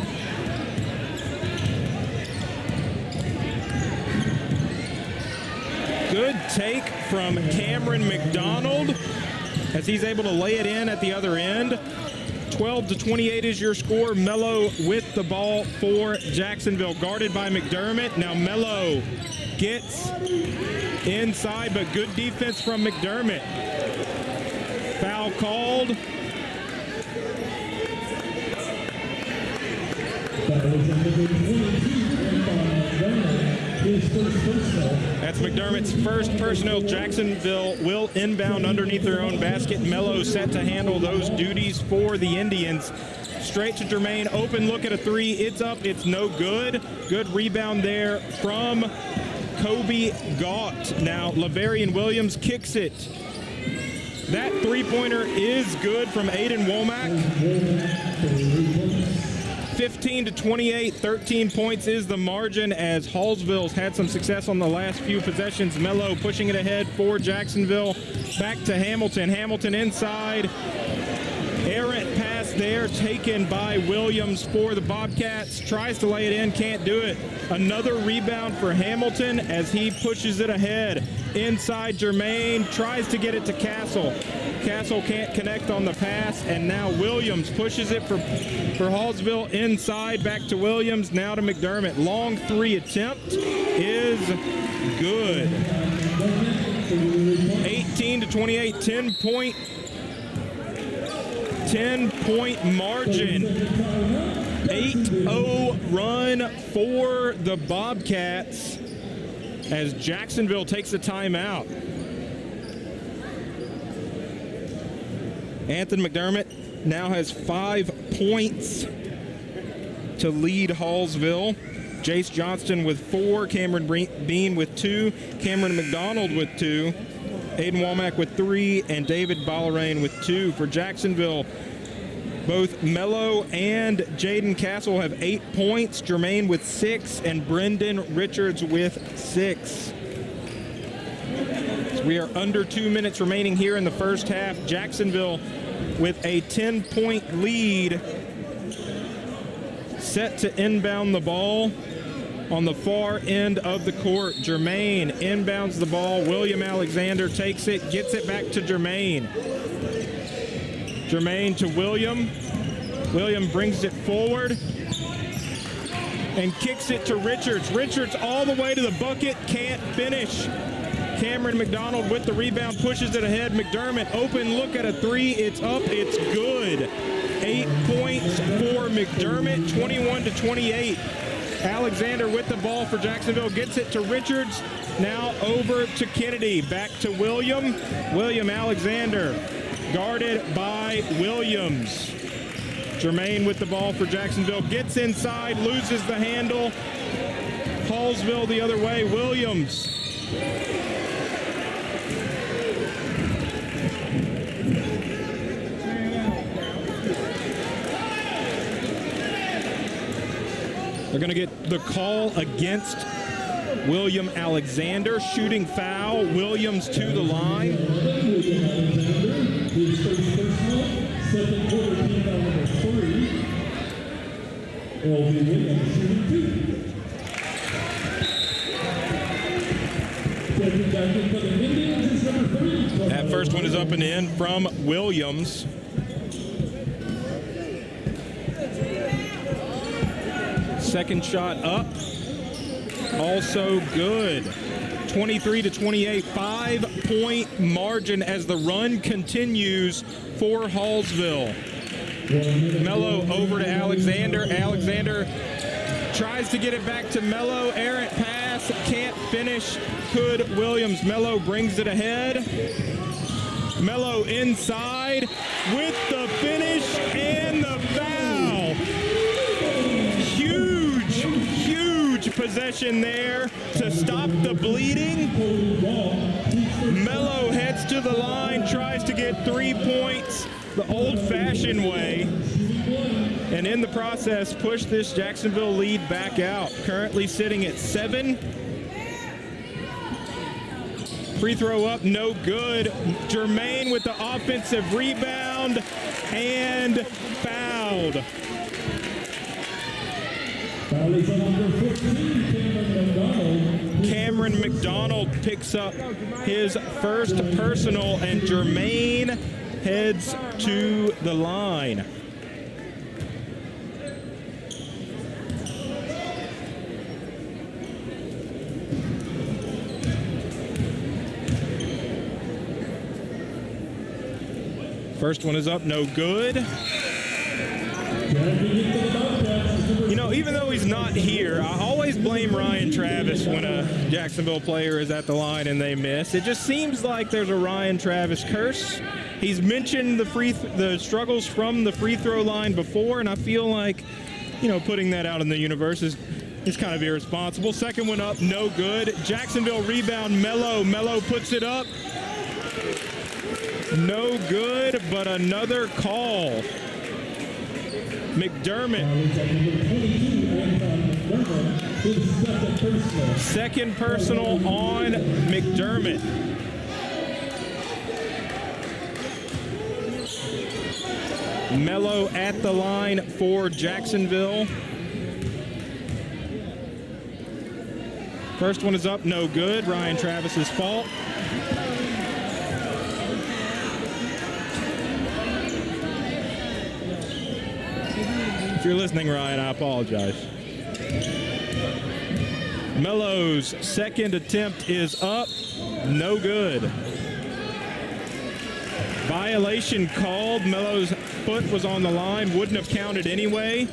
Good take from Cameron McDonald as he's able to lay it in at the other end. 12-28 is your score. Mello with the ball for Jacksonville, guarded by McDermott. Now Mello gets inside, but good defense from McDermott. Foul called. That's McDermott's first personal. Jacksonville will inbound underneath their own basket. Mello set to handle those duties for the Indians. Straight to Jermaine, open look at a three. It's up, it's no good. Good rebound there from Kobe Gaunt. Now Lavarian Williams kicks it. That three-pointer is good from Aiden Womack. 15-28, 13 points is the margin as Hallsville's had some success on the last few possessions. Mello pushing it ahead for Jacksonville. Back to Hamilton. Hamilton inside. Errant pass there taken by Williams for the Bobcats. Tries to lay it in, can't do it. Another rebound for Hamilton as he pushes it ahead. Inside Jermaine, tries to get it to Castle. Castle can't connect on the pass, and now Williams pushes it for Hallsville inside. Back to Williams, now to McDermott. Long three attempt is good. 18-28, 10-point margin. 8-0 run for the Bobcats as Jacksonville takes a timeout. Anthony McDermott now has 5 points to lead Hallsville. Jace Johnston with 4, Cameron Bean with 2, Cameron McDonald with 2, Aiden Womack with 3, and David Ballarain with 2. For Jacksonville, both Mello and Jaden Castle have 8 points, Jermaine with 6, and Brendan Richards with 6. So we are under 2 minutes remaining here in the first half. Jacksonville with a 10-point lead, set to inbound the ball on the far end of the court. Jermaine inbounds the ball. William Alexander takes it, gets it back to Jermaine. Jermaine to William. William brings it forward and kicks it to Richards. Richards all the way to the bucket, can't finish. Cameron McDonald with the rebound, pushes it ahead. McDermott, open look at a three. It's up, it's good. 8 points for McDermott, 21-28. Alexander with the ball for Jacksonville, gets it to Richards. Now over to Kennedy, back to William. William Alexander, guarded by Williams. Jermaine with the ball for Jacksonville, gets inside, loses the handle. Hallsville the other way, Williams They're going to get the call against William Alexander. Shooting foul. Williams to the line. His first personal, second quarter team foul number 3. LV Williams shooting 2. Second back in for the Indians is number 3. That first one is up and in from Williams. Second shot up, also good. 23-28, 5-point margin as the run continues for Hallsville. Mello over to Alexander. Alexander tries to get it back to Mello. Errant pass, can't finish. Could Williams. Mello brings it ahead. Mello inside with the finish and the foul. Huge possession there to stop the bleeding. Mello heads to the line, tries to get 3 points the old-fashioned way, and in the process push this Jacksonville lead back out. Currently sitting at 7. Free throw up, no good. Jermaine with the offensive rebound and fouled. Cameron McDonald picks up his first personal, and Jermaine heads to the line. First one is up, no good. You know, even though he's not here, I always blame Ryan Travis when a Jacksonville player is at the line and they miss. It just seems like there's a Ryan Travis curse. He's mentioned the struggles from the free throw line before, and I feel like, you know, putting that out in the universe is kind of irresponsible. Second one up, no good. Jacksonville rebound, Mello. Mello puts it up. No good, but another call. McDermott. Second personal on McDermott. Mello at the line for Jacksonville. First one is up, no good. Ryan Travis's fault. If you're listening, Ryan, I apologize. Mello's second attempt is up, no good. Violation called. Mello's foot was on the line, wouldn't have counted anyway,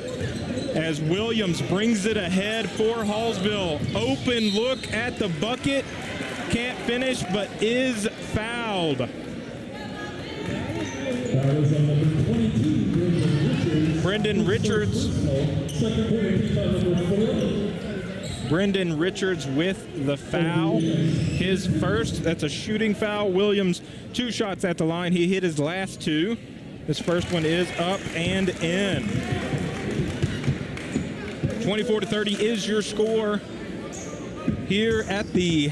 as Williams brings it ahead for Hallsville. Open look at the bucket, can't finish, but is fouled. Brendan Richards. Brendan Richards with the foul. His first, that's a shooting foul. Williams, 2 shots at the line. He hit his last 2. His first one is up and in. 24-30 is your score here at the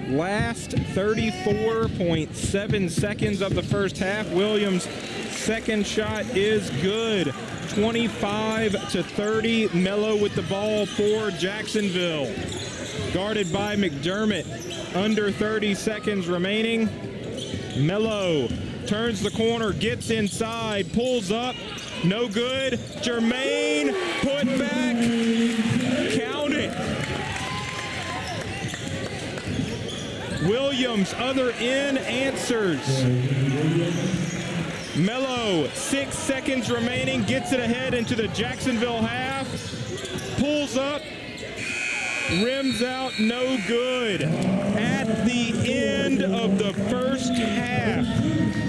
last 34.7 seconds of the first half. Williams' second shot is good. 25-30. Mello with the ball for Jacksonville. Guarded by McDermott. Under 30 seconds remaining. Mello turns the corner, gets inside, pulls up. No good. Jermaine, put back. Count it. Williams, other end, answers. Mello, 6 seconds remaining, gets it ahead into the Jacksonville half. Pulls up, rims out, no good. At the end of the first half,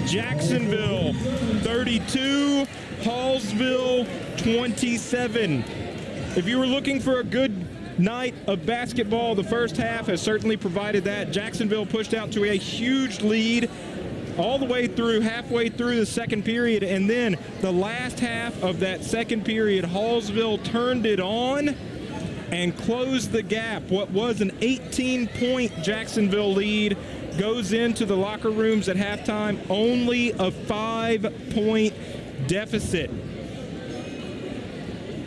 Jacksonville 32, Hallsville 27. If you were looking for a good night of basketball. The first half has certainly provided that. Jacksonville pushed out to a huge lead all the way through, halfway through the second period, and then the last half of that second period, Hallsville turned it on and closed the gap. What was an 18-point Jacksonville lead goes into the locker rooms at halftime only a 5-point deficit.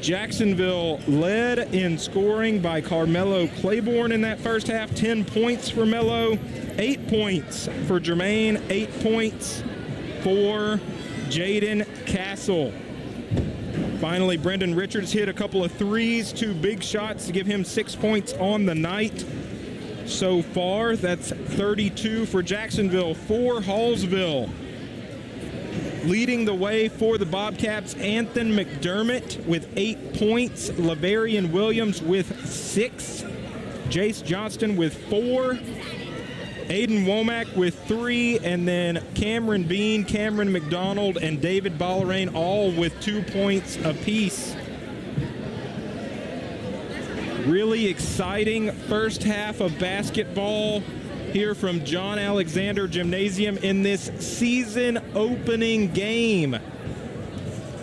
Jacksonville led in scoring by Carmelo Claiborne in that first half. 10 points for Melo, 8 points for Jermaine, 8 points for Jaden Castle. Finally, Brendan Richards hit a couple of threes, 2 big shots to give him 6 points on the night. So far, that's 32 for Jacksonville, for Hallsville. Leading the way for the Bobcats, Anthony McDermott with 8 points, Lavarian Williams with 6, Jace Johnston with 4, Aiden Womack with 3, and then Cameron Bean, Cameron McDonald, and David Ballerain all with 2 points apiece. Really exciting first half of basketball here from John Alexander Gymnasium in this season opening game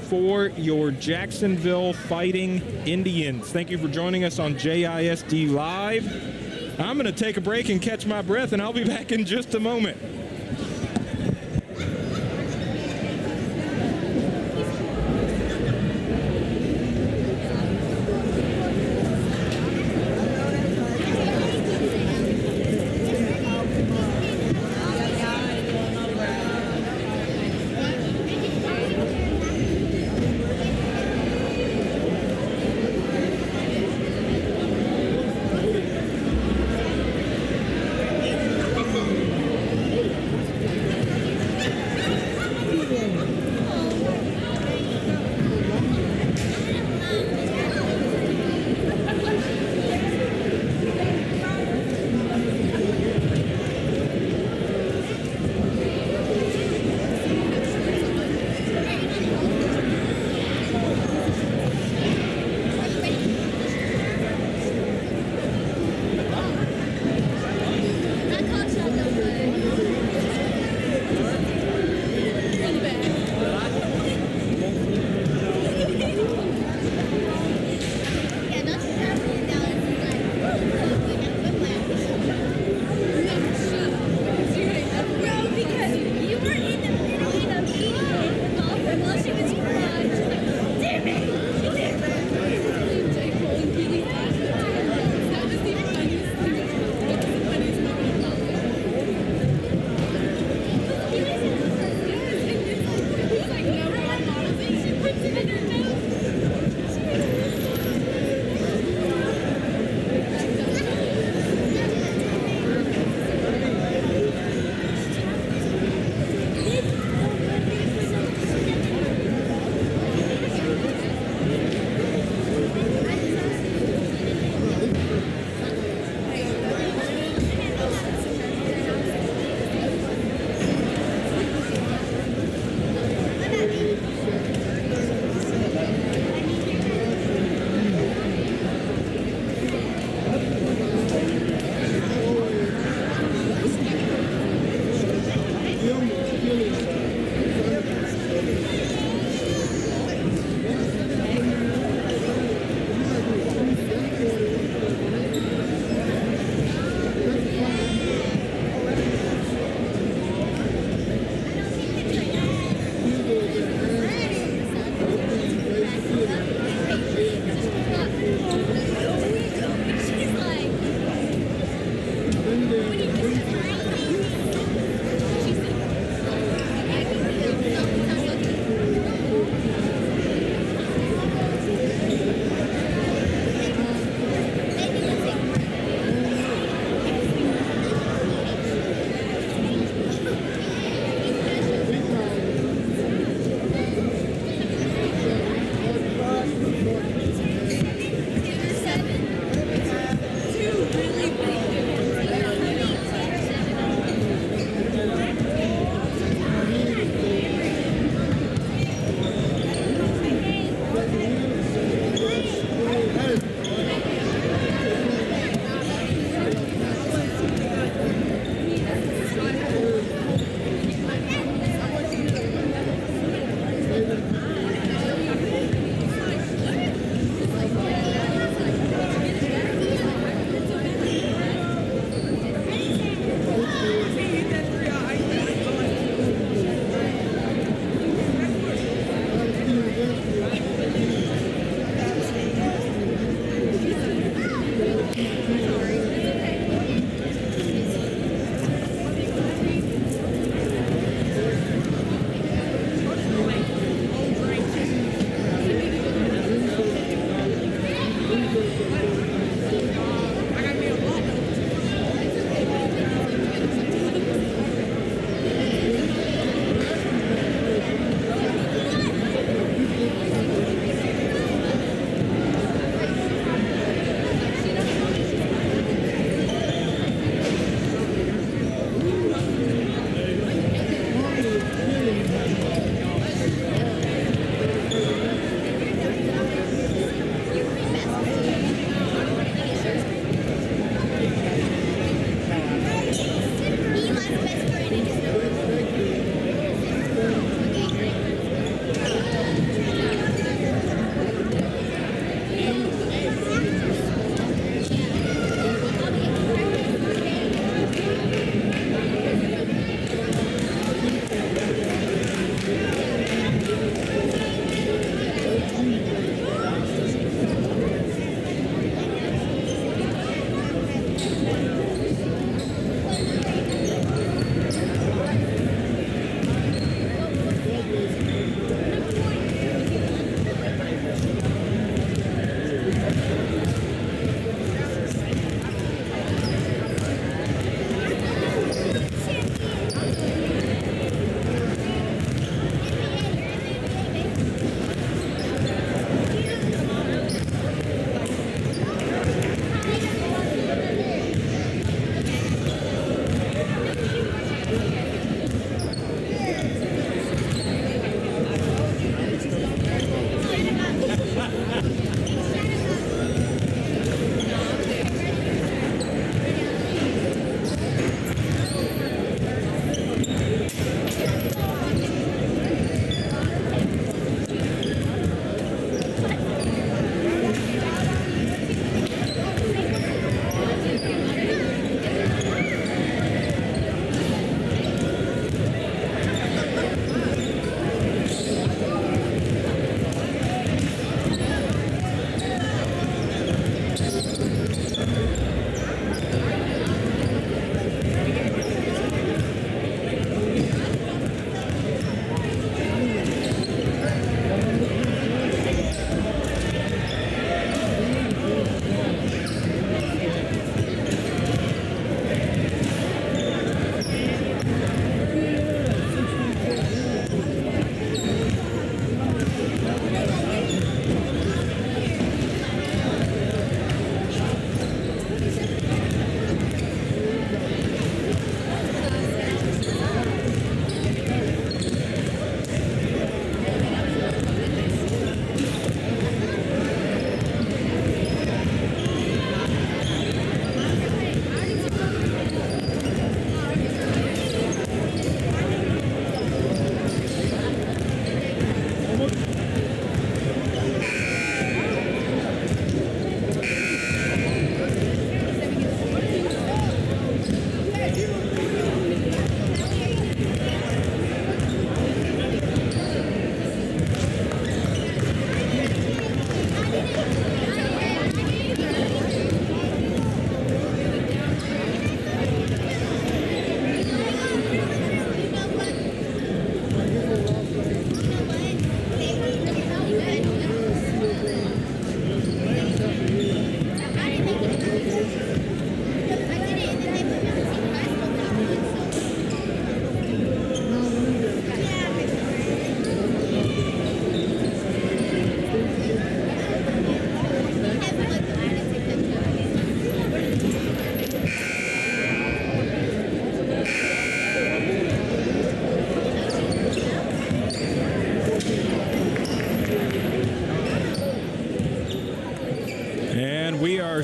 for your Jacksonville Fighting Indians. Thank you for joining us on JISD Live. I'm going to take a break and catch my breath, and I'll be back in just a moment.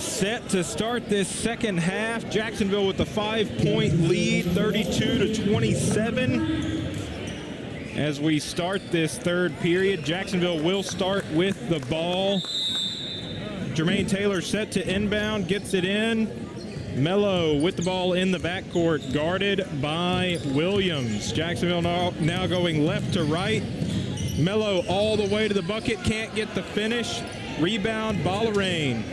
set to start this second half. Jacksonville with the 5-point lead, 32-27. As we start this third period, Jacksonville will start with the ball. Jermaine Taylor set to inbound, gets it in. Mello with the ball in the backcourt, guarded by Williams. Jacksonville now going left to right. Mello all the way to the bucket, can't get the finish. Rebound, Ballarain.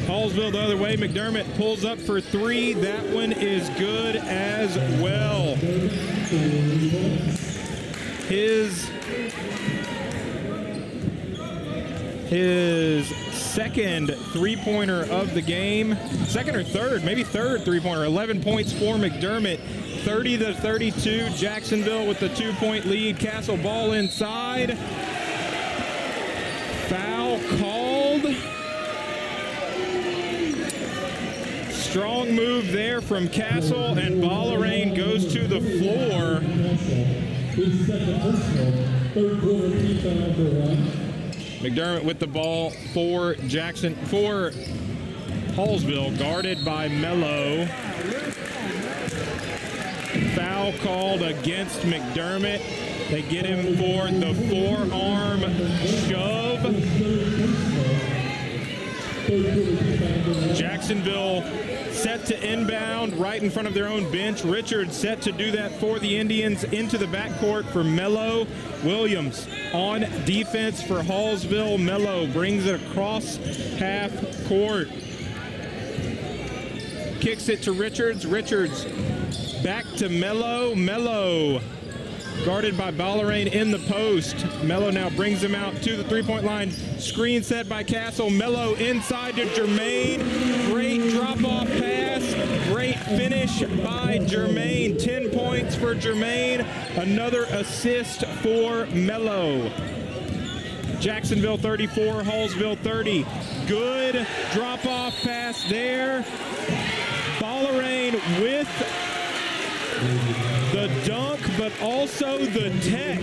Hallsville the other way. McDermott pulls up for three. That one is good as well. His second three-pointer of the game. Second or third, maybe third three-pointer. 11 points for McDermott. 30-32. Jacksonville with the 2-point lead. Castle ball inside. Foul called. Strong move there from Castle, and Ballarain goes to the floor. McDermott with the ball for Hallsville, guarded by Mello. Foul called against McDermott. They get him for the forearm shove. Jacksonville set to inbound right in front of their own bench. Richards set to do that for the Indians into the backcourt for Mello. Williams on defense for Hallsville. Mello brings it across half court. Kicks it to Richards. Richards back to Mello. Mello guarded by Ballarain in the post. Mello now brings him out to the three-point line. Screen set by Castle. Mello inside to Jermaine. Great drop-off pass. Great finish by Jermaine. 10 points for Jermaine. Another assist for Mello. Jacksonville 34, Hallsville 30. Good drop-off pass there. Ballarain with the dunk, but also the tech.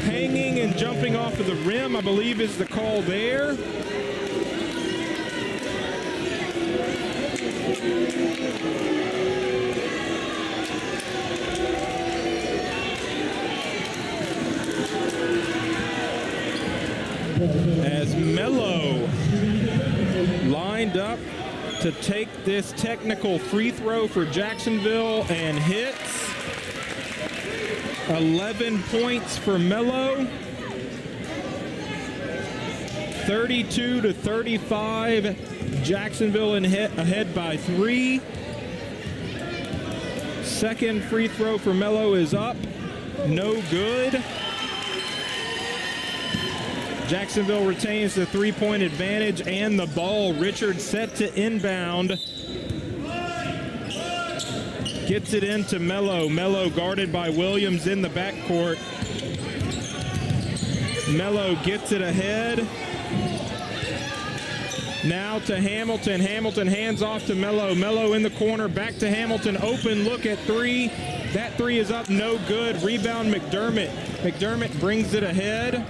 Hanging and jumping off of the rim, I believe, is the call there. As Mello lined up to take this technical free throw for Jacksonville and hits. 11 points for Mello. 32-35. Jacksonville ahead by 3. Second free throw for Mello is up. No good. Jacksonville retains the three-point advantage and the ball. Richards set to inbound. Gets it into Mello. Mello guarded by Williams in the backcourt. Mello gets it ahead. Now to Hamilton. Hamilton hands off to Mello. Mello in the corner. Back to Hamilton. Open look at three. That three is up. No good. Rebound McDermott. McDermott brings it ahead.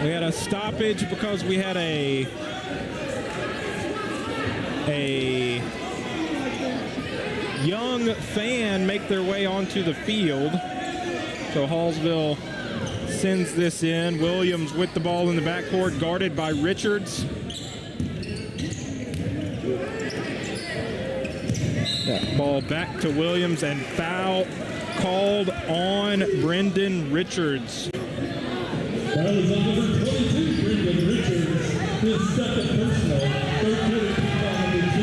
We had a stoppage because we had a young fan make their way onto the field. So Hallsville sends this in. Williams with the ball in the backcourt, guarded by Richards. That ball back to Williams, and foul called on Brendan Richards. That is on number 22, Brendan Richards. His second personal, third quarter, number 2.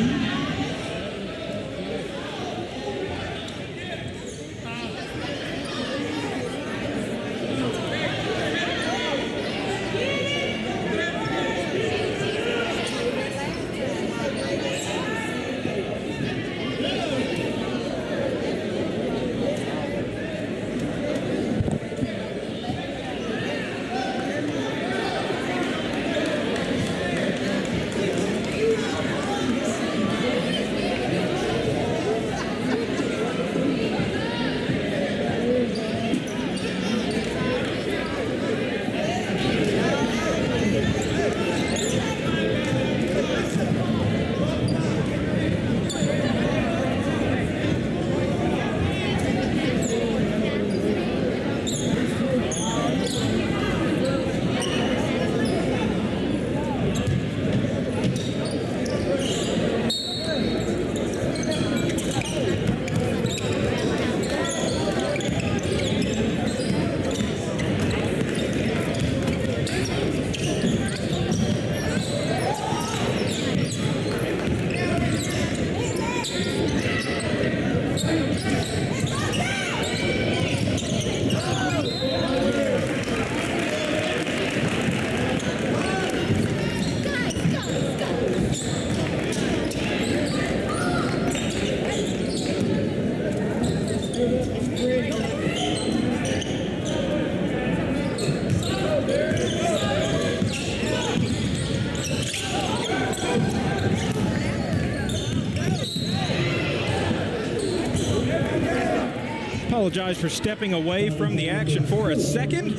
apologize for stepping away from the action for a second.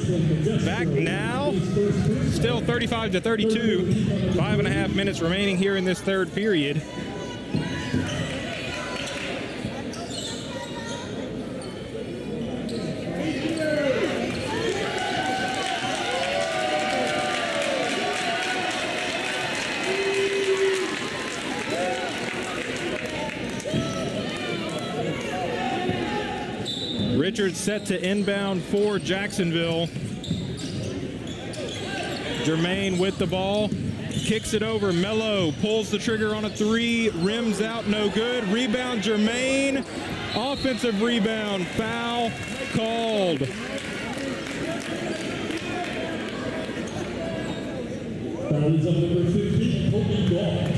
Back now. Still 35-32. 5.5 minutes remaining here in this third period. Richards set to inbound for Jacksonville. Jermaine with the ball, kicks it over. Mello pulls the trigger on a three, rims out, no good. Rebound, Jermaine. Offensive rebound, foul called. Foul is on number 15, Kobe Galt.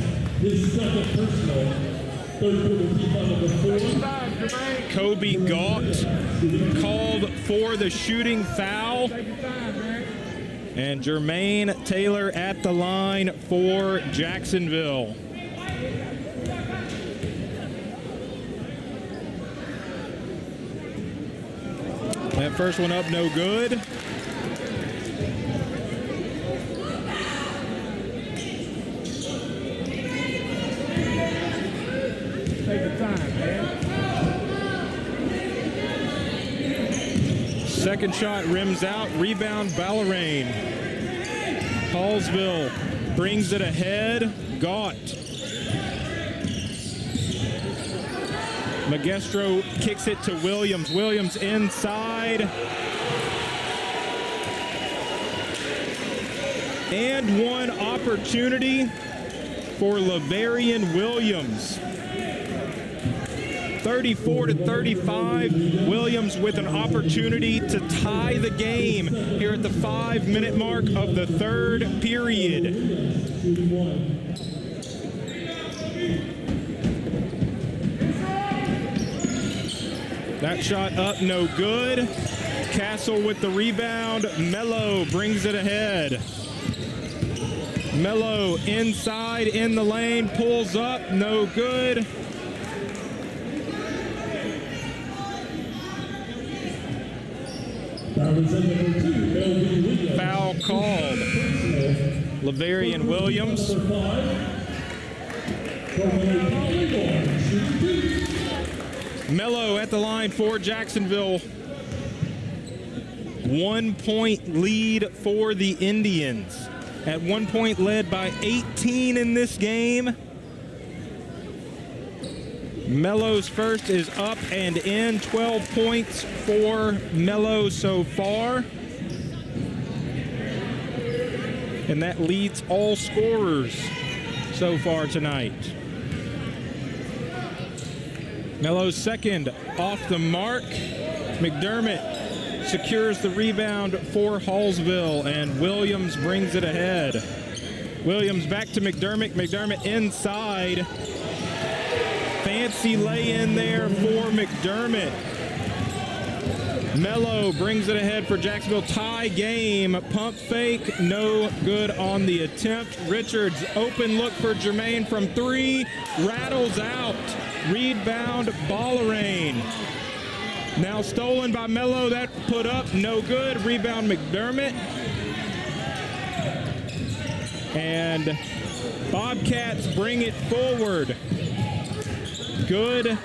His second personal. Third quarter team on number 4. Kobe Galt called for the shooting foul. And Jermaine Taylor at the line for Jacksonville. That first one up, no good. Take your time, man. Second shot rims out, rebound Ballerine. Hallsville brings it ahead. Gaunt. Magestro kicks it to Williams. Williams inside. And one opportunity for Lavarian Williams. 34-35. Williams with an opportunity to tie the game here at the 5-minute mark of the third period. That shot up, no good. Castle with the rebound. Mello brings it ahead. Mello inside in the lane, pulls up, no good. Foul called. Lavarian Williams. Mello at the line for Jacksonville. 1 point lead for the Indians. At 1 point led by 18 in this game. Mello's first is up and in. 12 points for Mello so far. And that leads all scorers so far tonight. Mello's second off the mark. McDermott secures the rebound for Hallsville, and Williams brings it ahead. Williams back to McDermott. McDermott inside. Fancy lay-in there for McDermott. Mello brings it ahead for Jacksonville. Tie game. Pump fake. No good on the attempt. Richards, open look for Jermaine from three. Rattles out. Rebound, Ballerine. Now stolen by Mello. That put up. No good. Rebound, McDermott. And Bobcats bring it forward. Good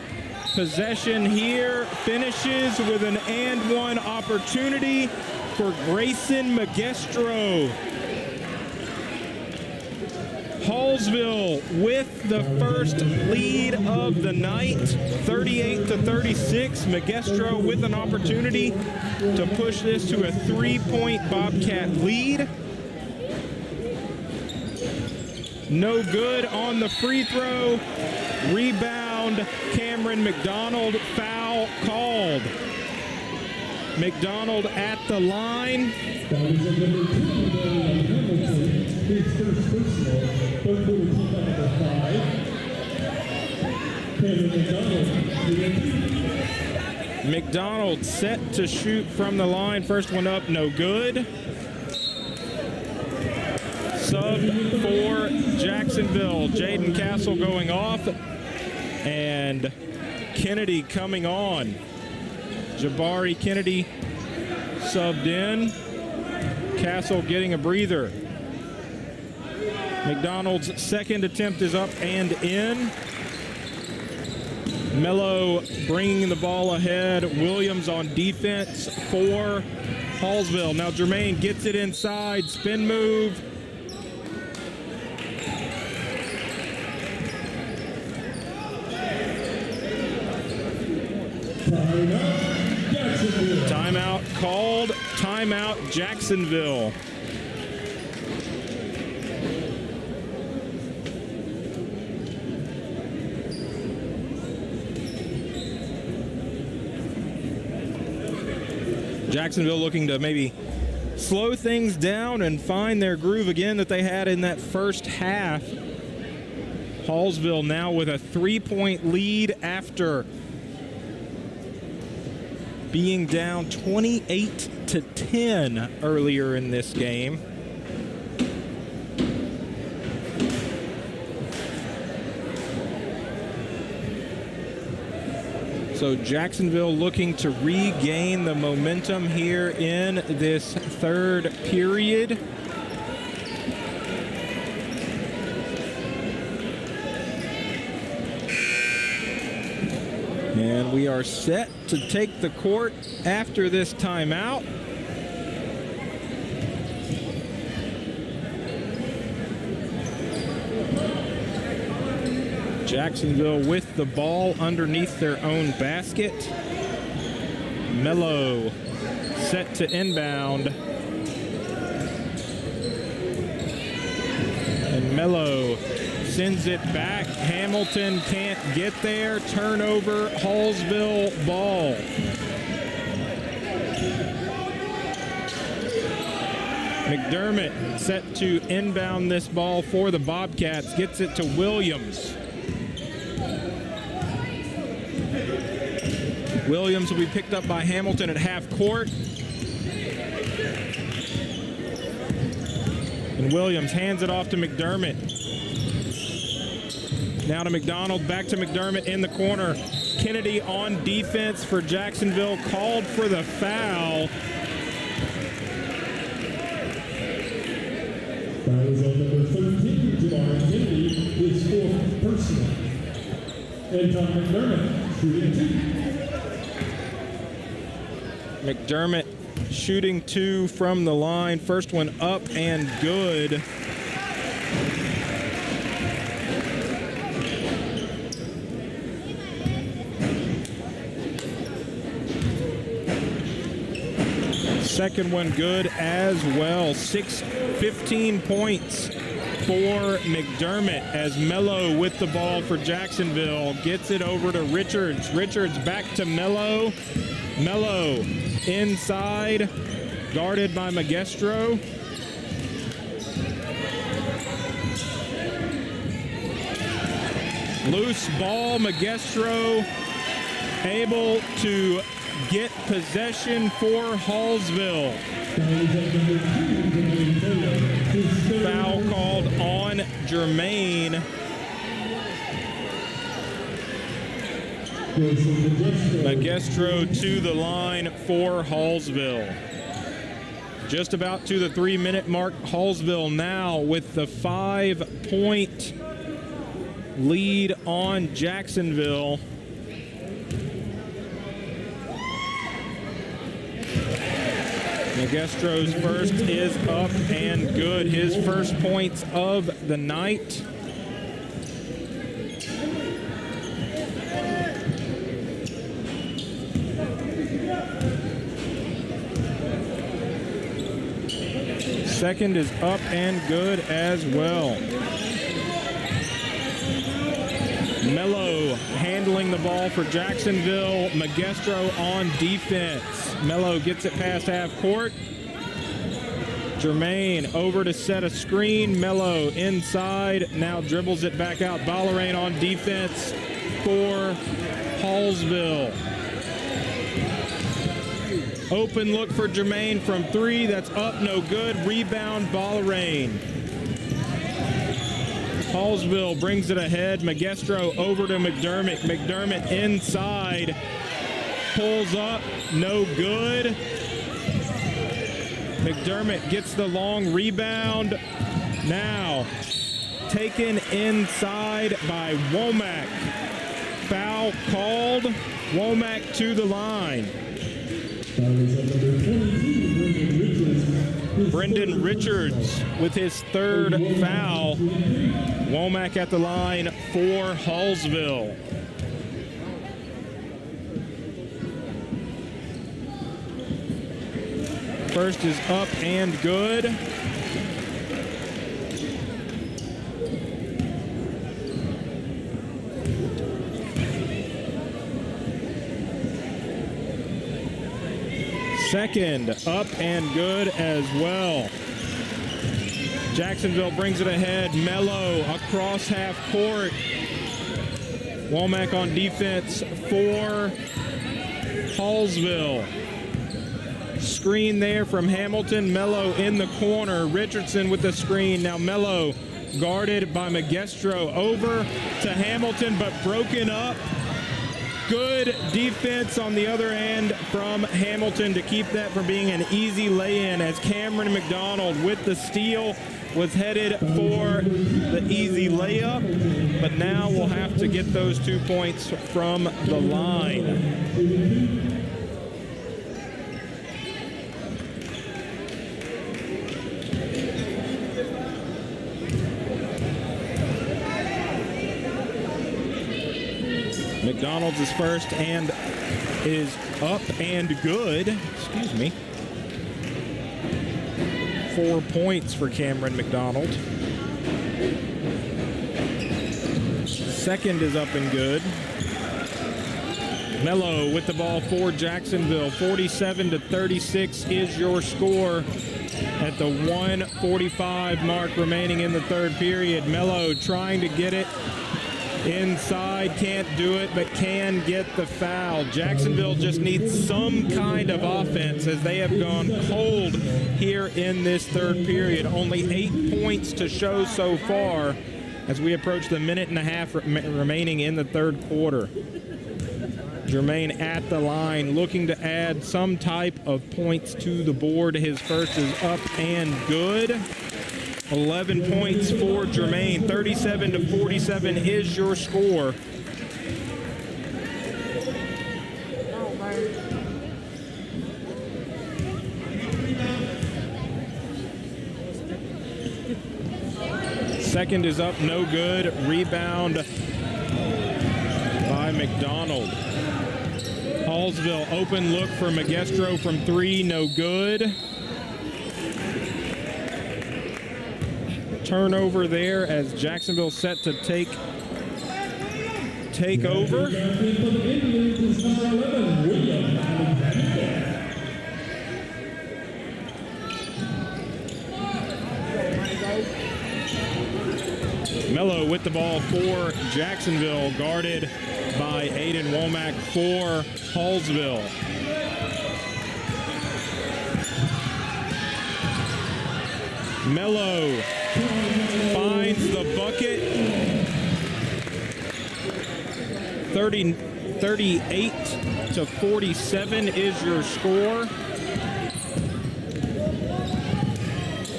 possession here. Finishes with an and one opportunity for Grayson Magestro. Hallsville with the first lead of the night, 38-36. Magestro with an opportunity to push this to a 3-point Bobcat lead. No good on the free throw. Rebound, Cameron McDonald. Foul called. McDonald at the line. McDonald set to shoot from the line. First one up, no good. Sub for Jacksonville. Jaden Castle going off, and Kennedy coming on. Jabari Kennedy subbed in. Castle getting a breather. McDonald's second attempt is up and in. Mello bringing the ball ahead. Williams on defense for Hallsville. Now Jermaine gets it inside. Spin move. Timeout called. Timeout Jacksonville. Jacksonville looking to maybe slow things down and find their groove again that they had in that first half. Hallsville now with a 3-point lead after being down 28-10 earlier in this game. So Jacksonville looking to regain the momentum here in this third period. And we are set to take the court after this timeout. Jacksonville with the ball underneath their own basket. Mello set to inbound. And Mello sends it back. Hamilton can't get there. Turnover, Hallsville ball. McDermott set to inbound this ball for the Bobcats. Gets it to Williams. Williams will be picked up by Hamilton at half court. And Williams hands it off to McDermott. Now to McDonald, back to McDermott in the corner. Kennedy on defense for Jacksonville, called for the foul. Foul is on number 13, Jabari Kennedy, his fourth personal. And Tom McDermott, shooting two. McDermott shooting two from the line. First one up and good. Second one good as well. 15 points for McDermott as Mello with the ball for Jacksonville. Gets it over to Richards. Richards back to Mello. Mello inside, guarded by Magestro. Loose ball, Magestro able to get possession for Hallsville. Foul called on Jermaine. Magestro to the line for Hallsville. Just about to the 3-minute mark. Hallsville now with the 5-point lead on Jacksonville. Magestro's first is up and good. His first points of the night. Second is up and good as well. Mello handling the ball for Jacksonville. Magestro on defense. Mello gets it past half court. Jermaine over to set a screen. Mello inside. Now dribbles it back out. Ballerain on defense for Hallsville. Open look for Jermaine from three. That's up, no good. Rebound, Ballerain. Hallsville brings it ahead. Magestro over to McDermott. McDermott inside. pulls up, no good. McDermott gets the long rebound. Now taken inside by Womack. Foul called. Womack to the line. Brendan Richards with his third foul. Womack at the line for Hallsville. First is up and good. Second up and good as well. Jacksonville brings it ahead. Mello across half court. Womack on defense for Hallsville. Screen there from Hamilton. Mello in the corner. Richardson with the screen. Now Mello guarded by Magestro. Over to Hamilton, but broken up. Good defense on the other end from Hamilton to keep that from being an easy lay-in, as Cameron McDonald with the steal was headed for the easy layup, but now we'll have to get those 2 points from the line. McDonald's is first and is up and good. Excuse me. 4 points for Cameron McDonald. Second is up and good. Mello with the ball for Jacksonville. 47-36 is your score at the 1:45 mark remaining in the third period. Mello trying to get it inside, can't do it, but can get the foul. Jacksonville just needs some kind of offense, as they have gone cold here in this third period. Only 8 points to show so far as we approach the minute and a half remaining in the third quarter. Jermaine at the line, looking to add some type of points to the board. His first is up and good. 11 points for Jermaine. 37-47 is your score. Second is up, no good. Rebound by McDonald. Hallsville, open look for Magestro from three, no good. Turnover there as Jacksonville set to take over. Mello with the ball for Jacksonville, guarded by Aiden Womack for Hallsville. Mello finds the bucket. 38-47 is your score.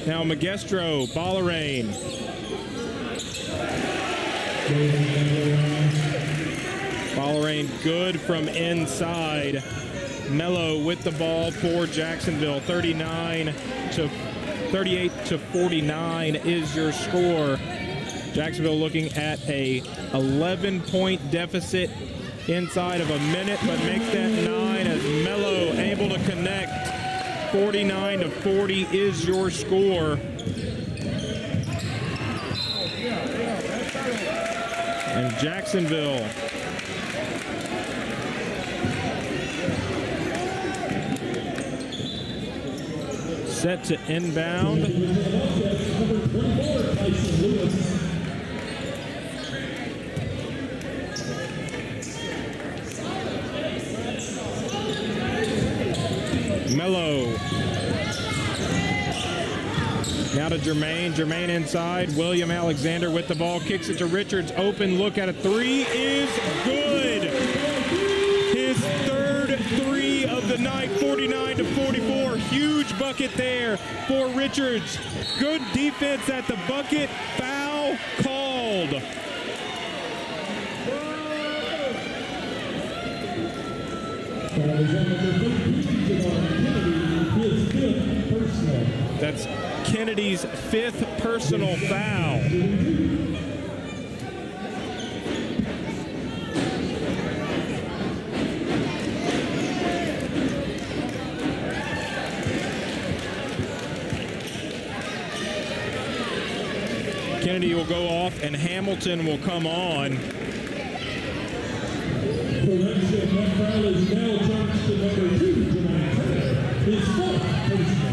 Now Magestro, Ballarain. Ballarain good from inside. Mello with the ball for Jacksonville. 38-49 is your score. Jacksonville looking at a 11-point deficit inside of a minute, but makes that 9 as Mello able to connect. 49-40 is your score. And Jacksonville set to inbound. Mello. Now to Jermaine. Jermaine inside. William Alexander with the ball. Kicks it to Richards. Open look at a three is good. His third bucket there for Richards. Good defense at the bucket. Foul called. That's Kennedy's 5th personal foul. Kennedy will go off and Hamilton will come on. That foul is now charged to number 2 tonight. His 4th personal.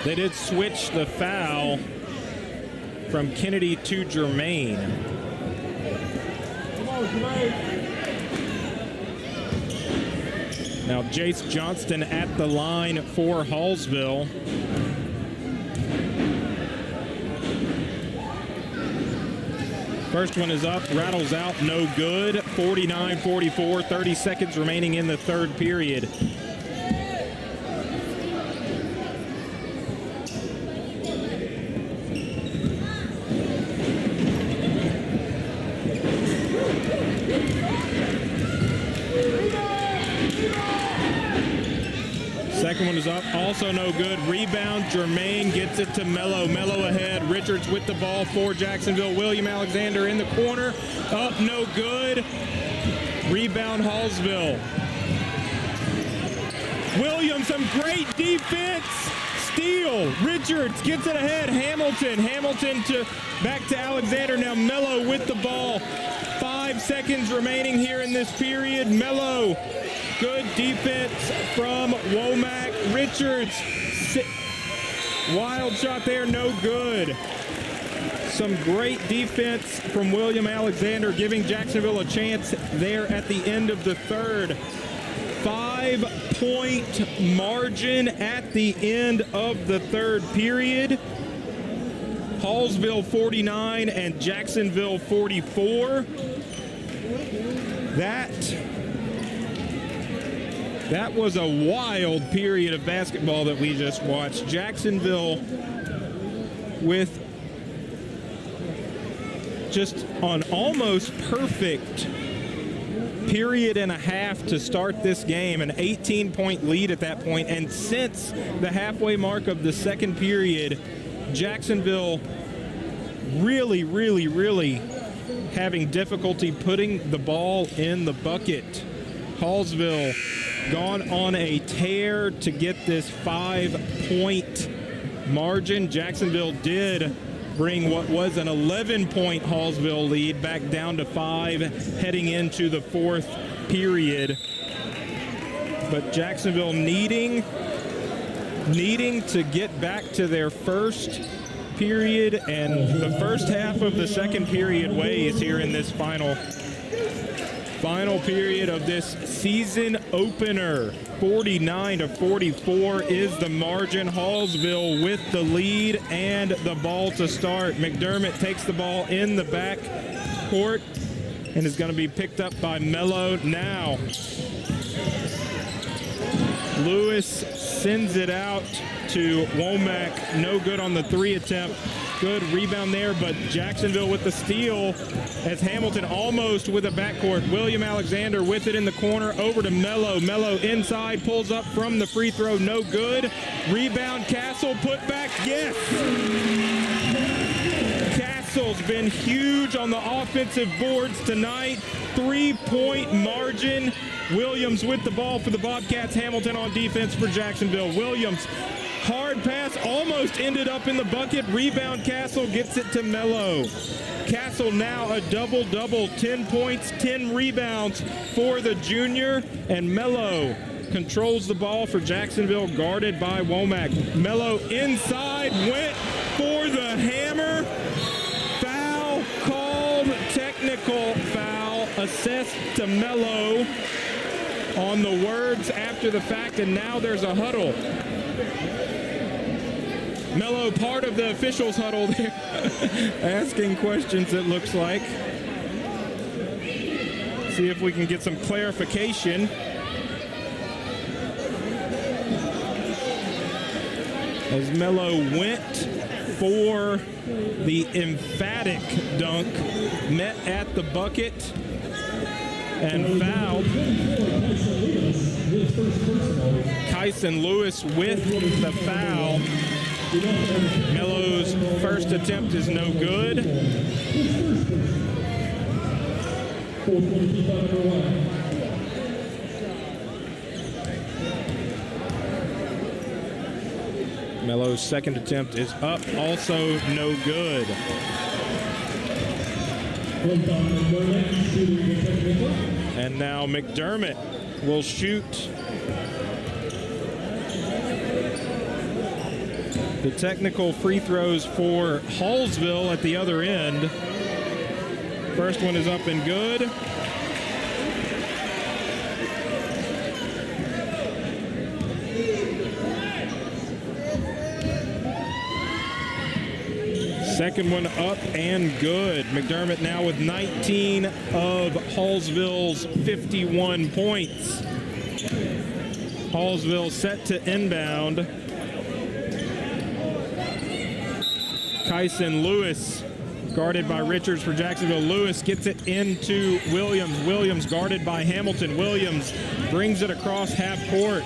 They did switch the foul from Kennedy to Germain. Come on, Jermaine. Now Jace Johnston at the line for Hallsville. First one is up, rattles out, no good. 49-44, 30 seconds remaining in the third period. Second one is up, also no good. Rebound, Germain gets it to Mello. Mello ahead, Richards with the ball for Jacksonville. William Alexander in the corner, up, no good. Rebound, Hallsville. Williams, some great defense. Steal, Richards gets it ahead, Hamilton to back to Alexander. Now Mello with the ball. 5 seconds remaining here in this period. Mello. Good defense from Womack. Richards, wild shot there, no good. Some great defense from William Alexander, giving Jacksonville a chance there at the end of the third. 5-point margin at the end of the third period. Hallsville 49 and Jacksonville 44. That was a wild period of basketball that we just watched. Jacksonville with just an almost perfect period and a half to start this game, an 18-point lead at that point. And since the halfway mark of the second period, Jacksonville really having difficulty putting the ball in the bucket. Hallsville gone on a tear to get this 5-point margin. Jacksonville did bring what was an 11-point Hallsville lead back down to 5 heading into the fourth period. But Jacksonville needing to get back to their first period and the first half of the second period ways here in this final period of this season opener. 49-44 is the margin. Hallsville with the lead and the ball to start. McDermott takes the ball in the back court and is going to be picked up by Mello now. Lewis sends it out to Womack. No good on the 3 attempt. Good rebound there, but Jacksonville with the steal as Hamilton almost with a backcourt. William Alexander with it in the corner over to Mello. Mello inside, pulls up from the free throw, no good. Rebound, Castle, put back, yes! Castle's been huge on the offensive boards tonight. 3-point margin. Williams with the ball for the Bobcats. Hamilton on defense for Jacksonville. Williams, hard pass, almost ended up in the bucket. Rebound, Castle gets it to Mello. Castle now a double-double, 10 points, 10 rebounds for the junior. And Mello controls the ball for Jacksonville, guarded by Womack. Mello inside, went for the hammer. Foul called, technical foul, assessed to Mello on the words after the fact, and now there's a huddle. Mello, part of the officials' huddle there, asking questions, it looks like. See if we can get some clarification. as Mello went for the emphatic dunk, met at the bucket and fouled. Kyson Lewis with the foul. Mello's first attempt is no good. Mello's second attempt is up, also no good. And now McDermott will shoot the technical free throws for Hallsville at the other end. First one is up and good. Second one up and good. McDermott now with 19 of Hallsville's 51 points. Hallsville set to inbound. Kyson Lewis guarded by Richards for Jacksonville. Lewis gets it into Williams. Williams guarded by Hamilton. Williams brings it across half court.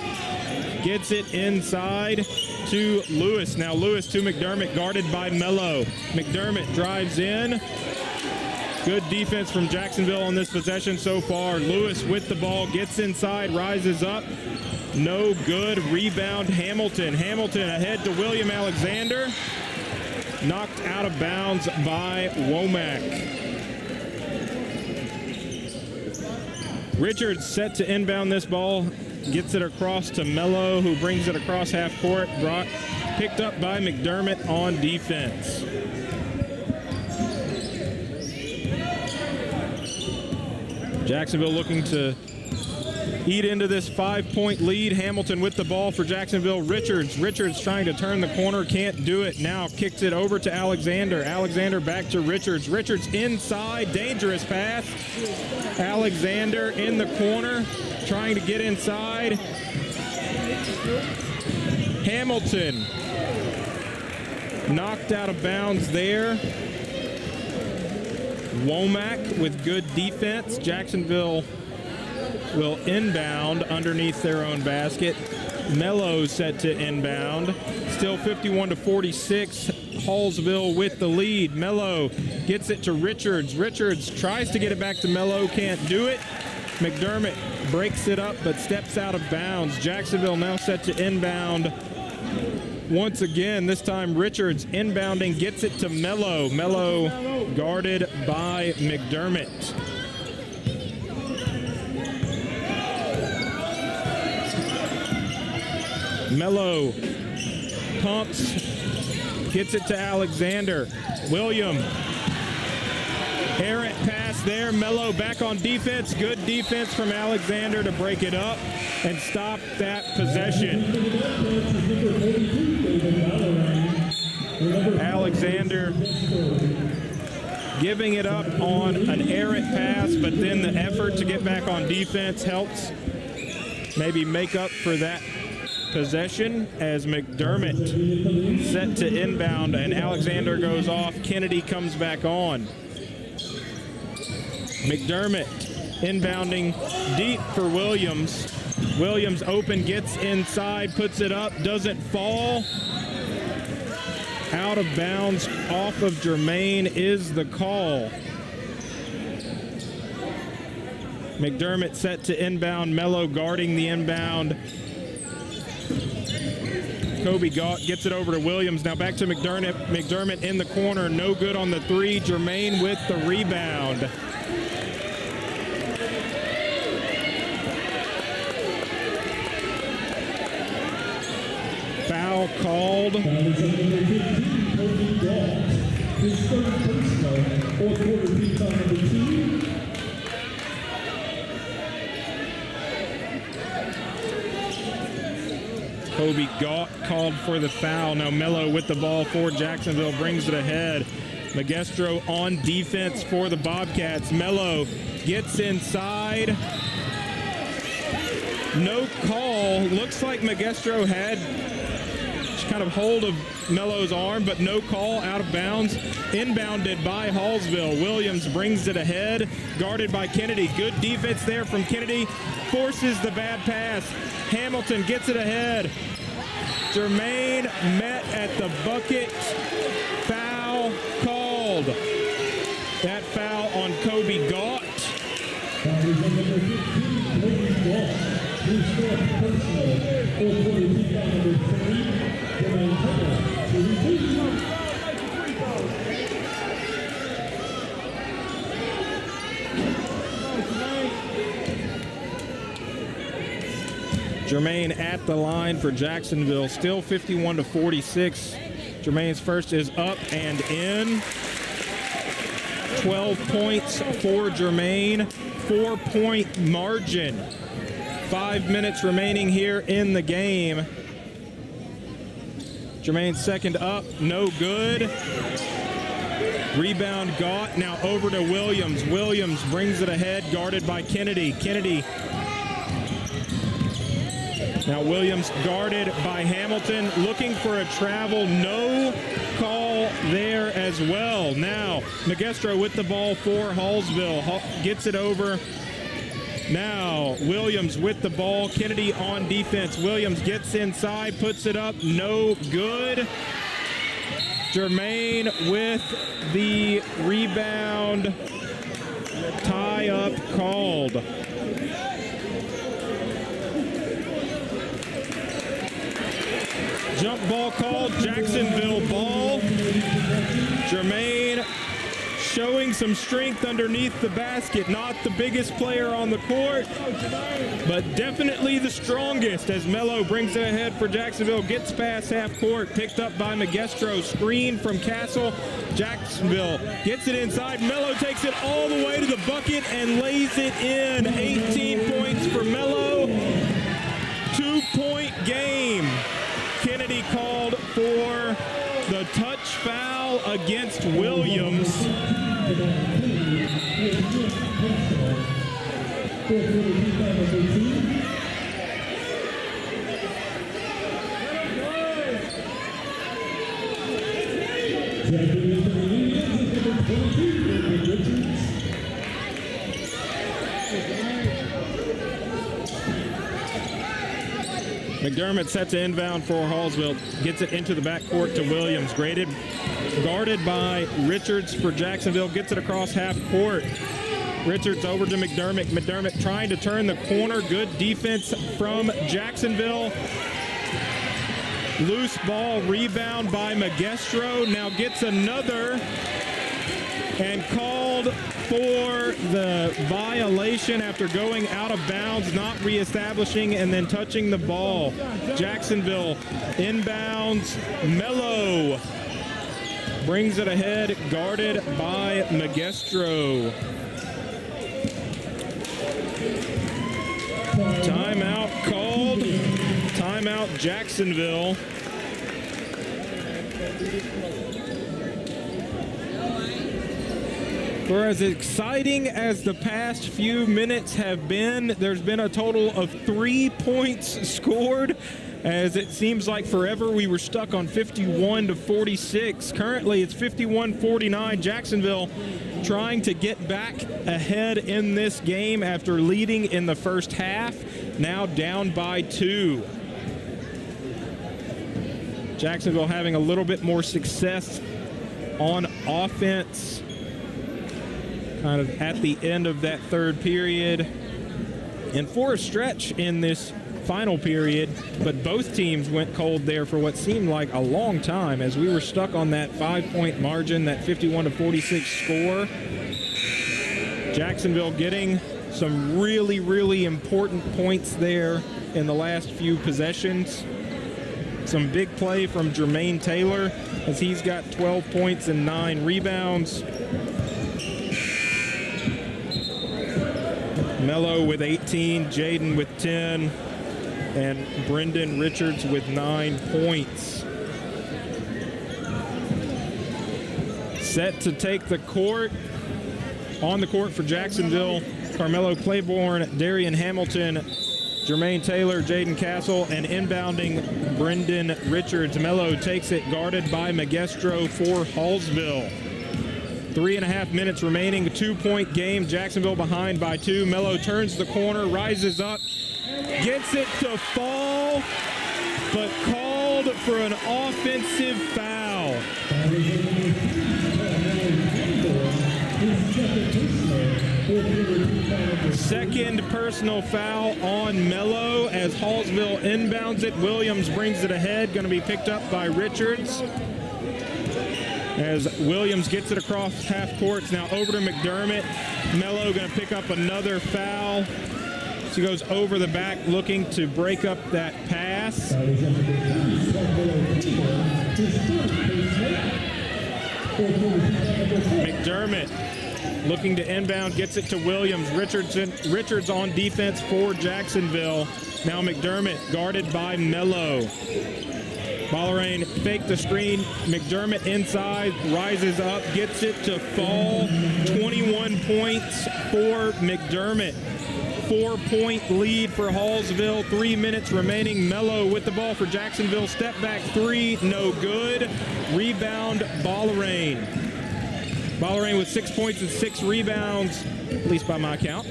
Gets it inside to Lewis. Now Lewis to McDermott, guarded by Mello. McDermott drives in. Good defense from Jacksonville on this possession so far. Lewis with the ball, gets inside, rises up. No good. Rebound Hamilton. Hamilton ahead to William Alexander. Knocked out of bounds by Womack. Richards set to inbound this ball. Gets it across to Mello, who brings it across half court. Picked up by McDermott on defense. Jacksonville looking to eat into this 5-point lead. Hamilton with the ball for Jacksonville. Richards trying to turn the corner, can't do it. Now kicks it over to Alexander. Alexander back to Richards. Richards inside, dangerous pass. Alexander in the corner, trying to get inside. Hamilton knocked out of bounds there. Womack with good defense. Jacksonville will inbound underneath their own basket. Mello set to inbound. Still 51-46. Hallsville with the lead. Mello gets it to Richards. Richards tries to get it back to Mello, can't do it. McDermott breaks it up but steps out of bounds. Jacksonville now set to inbound. Once again, this time Richards inbounding, gets it to Mello. Mello guarded by McDermott. Mello pumps, gets it to Alexander. William, errant pass there. Mello back on defense. Good defense from Alexander to break it up and stop that possession. Alexander giving it up on an errant pass, but then the effort to get back on defense helps maybe make up for that possession as McDermott set to inbound and Alexander goes off. Kennedy comes back on. McDermott inbounding deep for Williams. Williams open, gets inside, puts it up, doesn't fall. Out of bounds off of Jermaine is the call. McDermott set to inbound. Mello guarding the inbound. Kobe gets it over to Williams. Now back to McDermott. McDermott in the corner. No good on the three. Jermaine with the rebound. Foul called. Kobe Gaunt called for the foul. Now Mello with the ball for Jacksonville, brings it ahead. Magestro on defense for the Bobcats. Mello gets inside. No call. Looks like Magestro had kind of hold of Mello's arm, but no call, out of bounds. Inbounded by Hallsville. Williams brings it ahead, guarded by Kennedy. Good defense there from Kennedy, forces the bad pass. Hamilton gets it ahead. Jermaine met at the bucket. Foul called. That foul on Kobe Gaunt. Jermaine at the line for Jacksonville, still 51-46. Jermaine's first is up and in. 12 points for Jermaine, 4-point margin. 5 minutes remaining here in the game. Jermaine's second up, no good. Rebound Gaunt, now over to Williams. Williams brings it ahead, guarded by Kennedy. Kennedy. Now Williams guarded by Hamilton, looking for a travel, no call there as well. Now Magestro with the ball for Hallsville, gets it over. Now Williams with the ball, Kennedy on defense. Williams gets inside, puts it up, no good. Jermaine with the rebound, tie up called. Jump ball called, Jacksonville ball. Jermaine showing some strength underneath the basket. Not the biggest player on the court, but definitely the strongest as Mello brings it ahead for Jacksonville. Gets past half court, picked up by Magestro. Screen from Castle. Jacksonville gets it inside. Mello takes it all the way to the bucket and lays it in. 18 points for Mello. 2-point game. Kennedy called for the touch foul against Williams. McDermott sets an inbound for Hallsville, gets it into the backcourt to Williams. Guarded by Richards for Jacksonville, gets it across half court. Richards over to McDermott. McDermott trying to turn the corner. Good defense from Jacksonville. Loose ball, rebound by Magestro. Now gets another and called for the violation after going out of bounds, not reestablishing and then touching the ball. Jacksonville inbounds. Mello brings it ahead, guarded by Magestro. Timeout called. Timeout Jacksonville. For as exciting as the past few minutes have been, there's been a total of 3 points scored, as it seems like forever we were stuck on 51-46. Currently it's 51-49. Jacksonville trying to get back ahead in this game after leading in the first half, now down by 2. Jacksonville having a little bit more success on offense kind of at the end of that third period and for a stretch in this final period, but both teams went cold there for what seemed like a long time as we were stuck on that 5-point margin, that 51-46 score. Jacksonville getting some really, really important points there in the last few possessions. Some big play from Jermaine Taylor as he's got 12 points and 9 rebounds. Mello with 18, Jaden with 10, and Brendan Richards with 9 points. Set to take the court. On the court for Jacksonville, Carmelo Claiborne, Darian Hamilton, Jermaine Taylor, Jaden Castle, and inbounding Brendan Richards. Mello takes it, guarded by Magestro for Hallsville. 3.5 minutes remaining, a 2-point game. Jacksonville behind by 2. Mello turns the corner, rises up, gets it to fall, but called for an offensive foul. Second personal foul on Mello as Hallsville inbounds it. Williams brings it ahead, going to be picked up by Richards. As Williams gets it across half court, now over to McDermott. Mello going to pick up another foul. She goes over the back looking to break up that pass. McDermott looking to inbound, gets it to Williams. Richards on defense for Jacksonville. Now McDermott guarded by Mello. Ballerain faked the screen. McDermott inside, rises up, gets it to fall. 21 points for McDermott. 4-point lead for Hallsville. 3 minutes remaining. Mello with the ball for Jacksonville. Step back three, no good. Rebound, Ballerain. Ballerain with 6 points and 6 rebounds, at least by my count.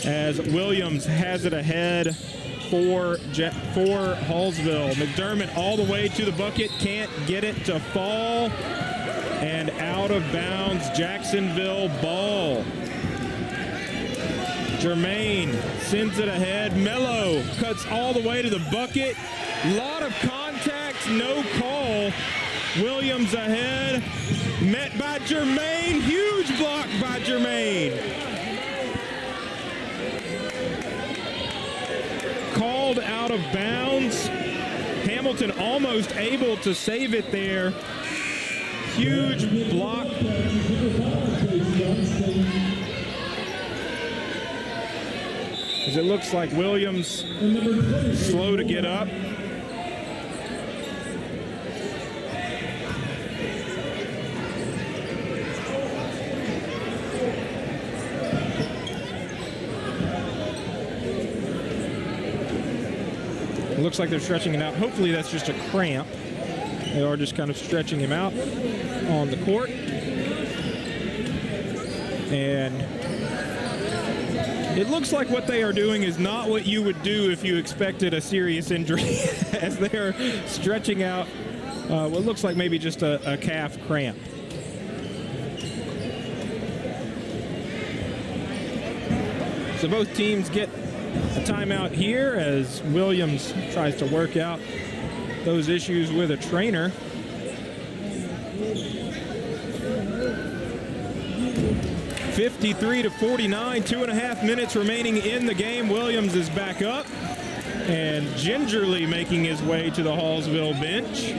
As Williams has it ahead for Hallsville. McDermott all the way to the bucket, can't get it to fall. And out of bounds, Jacksonville ball. Jermaine sends it ahead. Mello cuts all the way to the bucket. Lot of contacts, no call. Williams ahead, met by Jermaine. Huge block by Jermaine. Called out of bounds. Hamilton almost able to save it there. Huge block. As it looks like Williams slow to get up. It looks like they're stretching it out. Hopefully that's just a cramp. They are just kind of stretching him out on the court. And it looks like what they are doing is not what you would do if you expected a serious injury as they're stretching out what looks like maybe just a calf cramp. So both teams get a timeout here as Williams tries to work out those issues with a trainer. (53-49), 2.5 minutes remaining in the game. Williams is back up and gingerly making his way to the Hallsville bench.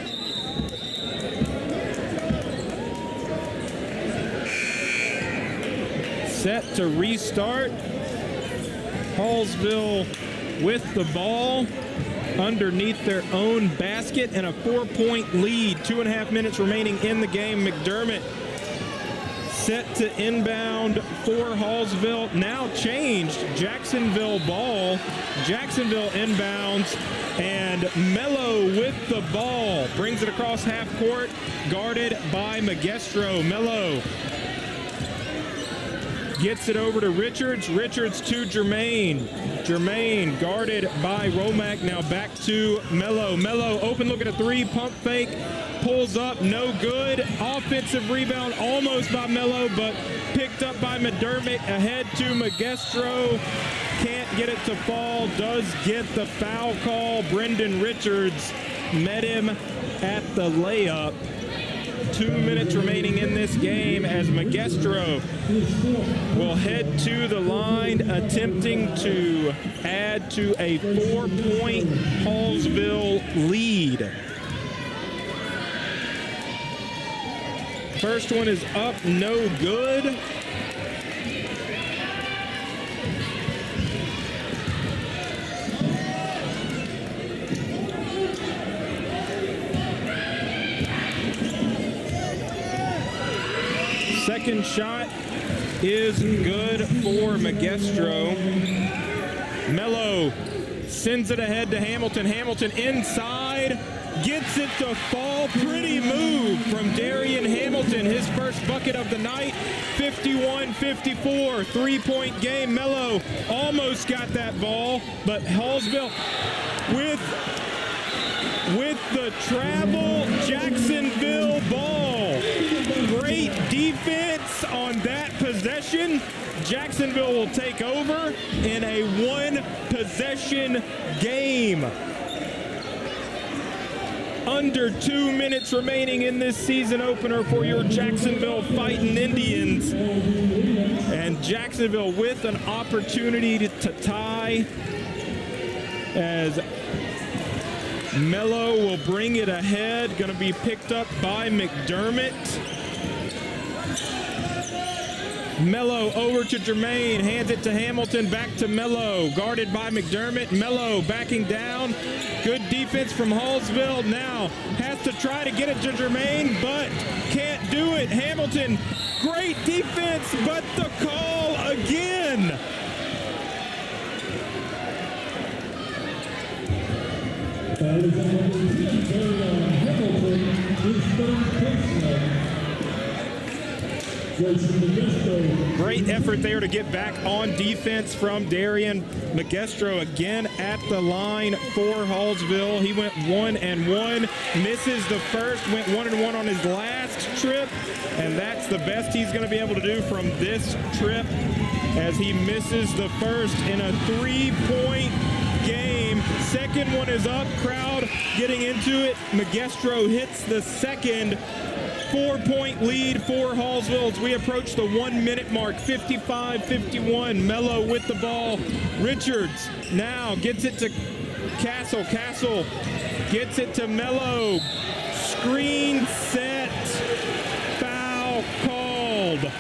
Set to restart. Hallsville with the ball underneath their own basket and a 4-point lead. 2.5 minutes remaining in the game. McDermott set to inbound for Hallsville. Now changed. Jacksonville ball. Jacksonville inbounds. And Mello with the ball. Brings it across half court. Guarded by Magestro. Mello gets it over to Richards. Richards to Jermaine. Jermaine guarded by Romack. Now back to Mello. Mello open look at a three. Pump fake. Pulls up. No good. Offensive rebound almost by Mello, but picked up by McDermott. Ahead to Magestro. Can't get it to fall. Does get the foul call. Brendan Richards met him at the layup. 2 minutes remaining in this game as Magestro will head to the line, attempting to add to a 4-point Hallsville lead. First one is up, no good. Second shot is good for Magestro. Mello sends it ahead to Hamilton. Hamilton inside, gets it to fall. Pretty move from Darian Hamilton. His first bucket of the night, 51-54, three-point game. Mello almost got that ball, but Hallsville with the travel, Jacksonville ball. Great defense on that possession. Jacksonville will take over in a one-possession game. Under 2 minutes remaining in this season opener for your Jacksonville Fighting Indians. And Jacksonville with an opportunity to tie as Mello will bring it ahead. Going to be picked up by McDermott. Mello over to Jermaine, hands it to Hamilton, back to Mello, guarded by McDermott. Mello backing down. Good defense from Hallsville. Now has to try to get it to Jermaine, but can't do it. Hamilton, great defense, but the call again. Great effort there to get back on defense from Darian. Magestro again at the line for Hallsville. He went 1-1, misses the first, went 1-1 on his last trip, and that's the best he's going to be able to do from this trip as he misses the first in a three-point game. Second one is up, crowd getting into it. Magestro hits the second. 4-point lead for Hallsville as we approach the 1 minute mark, 55-51. Mello with the ball. Richards now gets it to Castle. Castle gets it to Mello. Screen set. Foul called.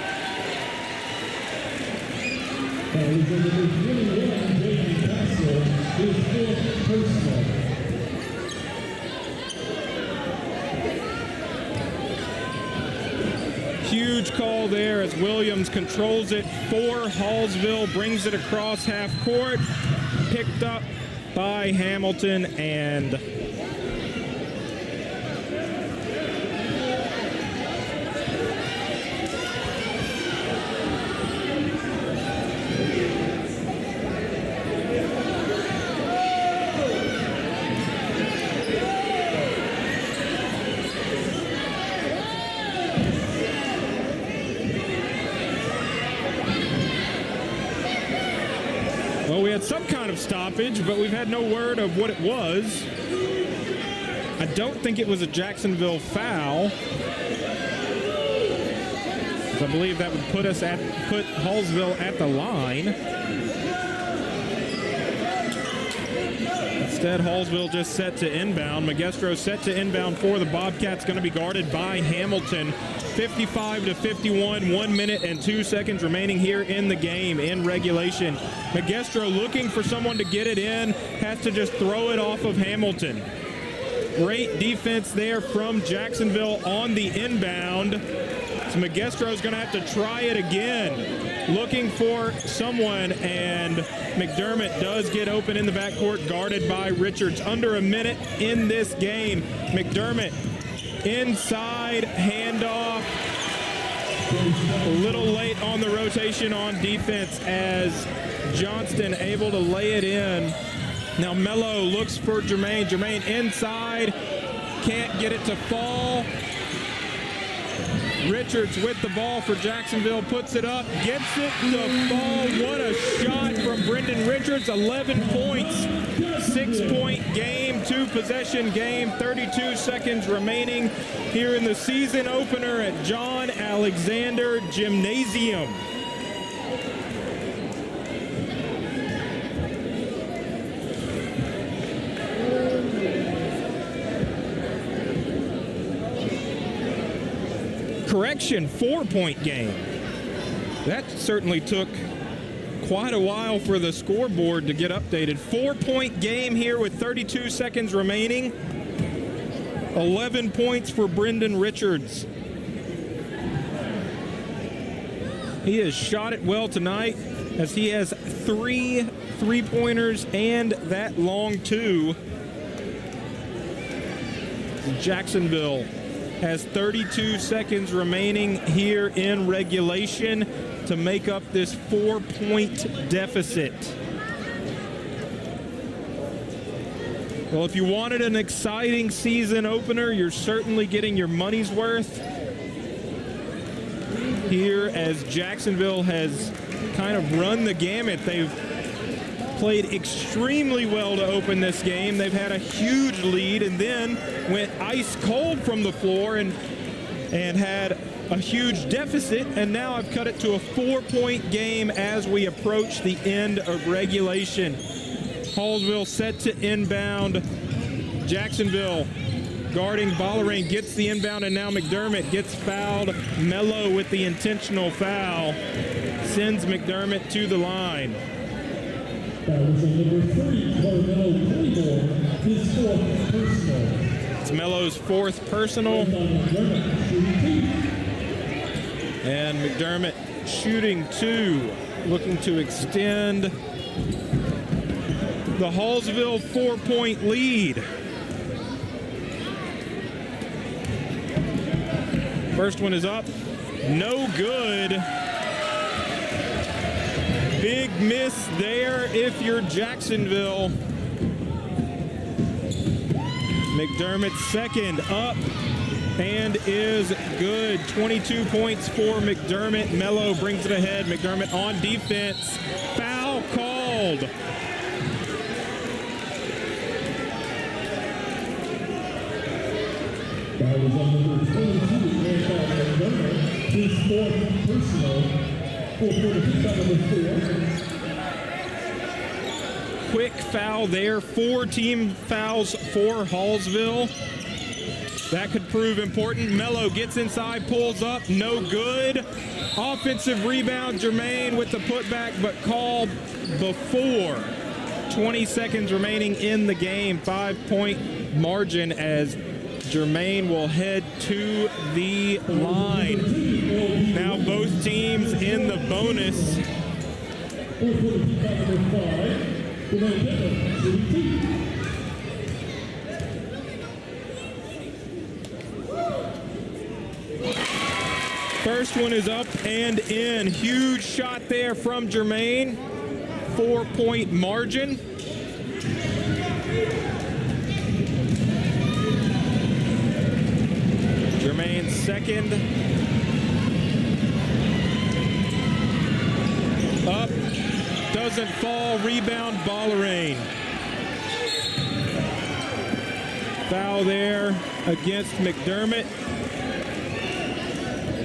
Huge call there as Williams controls it for Hallsville, brings it across half court, picked up by Hamilton, and well, we had some kind of stoppage, but we've had no word of what it was. I don't think it was a Jacksonville foul. I believe that would put Hallsville at the line. Instead, Hallsville just set to inbound. Magestro set to inbound for the Bobcats, going to be guarded by Hamilton. 55-51, 1 minute and 2 seconds remaining here in the game in regulation. Magestro looking for someone to get it in, has to just throw it off of Hamilton. Great defense there from Jacksonville on the inbound. So Magestro's going to have to try it again. Looking for someone, and McDermott does get open in the backcourt, guarded by Richards. Under a minute in this game. McDermott inside, handoff. A little late on the rotation on defense as Johnston able to lay it in. Now Mello looks for Jermaine. Jermaine inside, can't get it to fall. Richards with the ball for Jacksonville, puts it up, gets it to fall. What a shot from Brendan Richards. 11 points, 6-point game, 2-possession game, 32 seconds remaining here in the season opener at John Alexander Gymnasium. Correction, 4-point game. That certainly took quite a while for the scoreboard to get updated. 4-point game here with 32 seconds remaining. 11 points for Brendan Richards. He has shot it well tonight as he has 3 3-pointers and that long two. Jacksonville has 32 seconds remaining here in regulation to make up this 4-point deficit. Well, if you wanted an exciting season opener, you're certainly getting your money's worth here as Jacksonville has kind of run the gamut. They've played extremely well to open this game. They've had a huge lead and then went ice cold from the floor and had a huge deficit, and now I've cut it to a 4-point game as we approach the end of regulation. Hallsville set to inbound. Jacksonville guarding Ballerain gets the inbound, and now McDermott gets fouled. Mello with the intentional foul sends McDermott to the line. That was on number 3, Carmelo Claiborne, his 4th personal. It's Mello's 4th personal. And McDermott shooting 2, looking to extend the Hallsville 4-point lead. First one is up, no good. Big miss there if you're Jacksonville. McDermott's second up and is good. 22 points for McDermott. Mello brings it ahead. McDermott on defense. Foul called. That was on number 22, McDermott, his 4th personal. 4. Quick foul there. 4 team fouls for Hallsville. That could prove important. Mello gets inside, pulls up, no good. Offensive rebound, Jermaine with the putback, but called before. 20 seconds remaining in the game. 5-point margin as Jermaine will head to the line. Now both teams in the bonus. First one is up and in. Huge shot there from Jermaine. 4-point margin. Jermaine's second. Up. Doesn't fall. Rebound, Ballerain. Foul there against McDermott.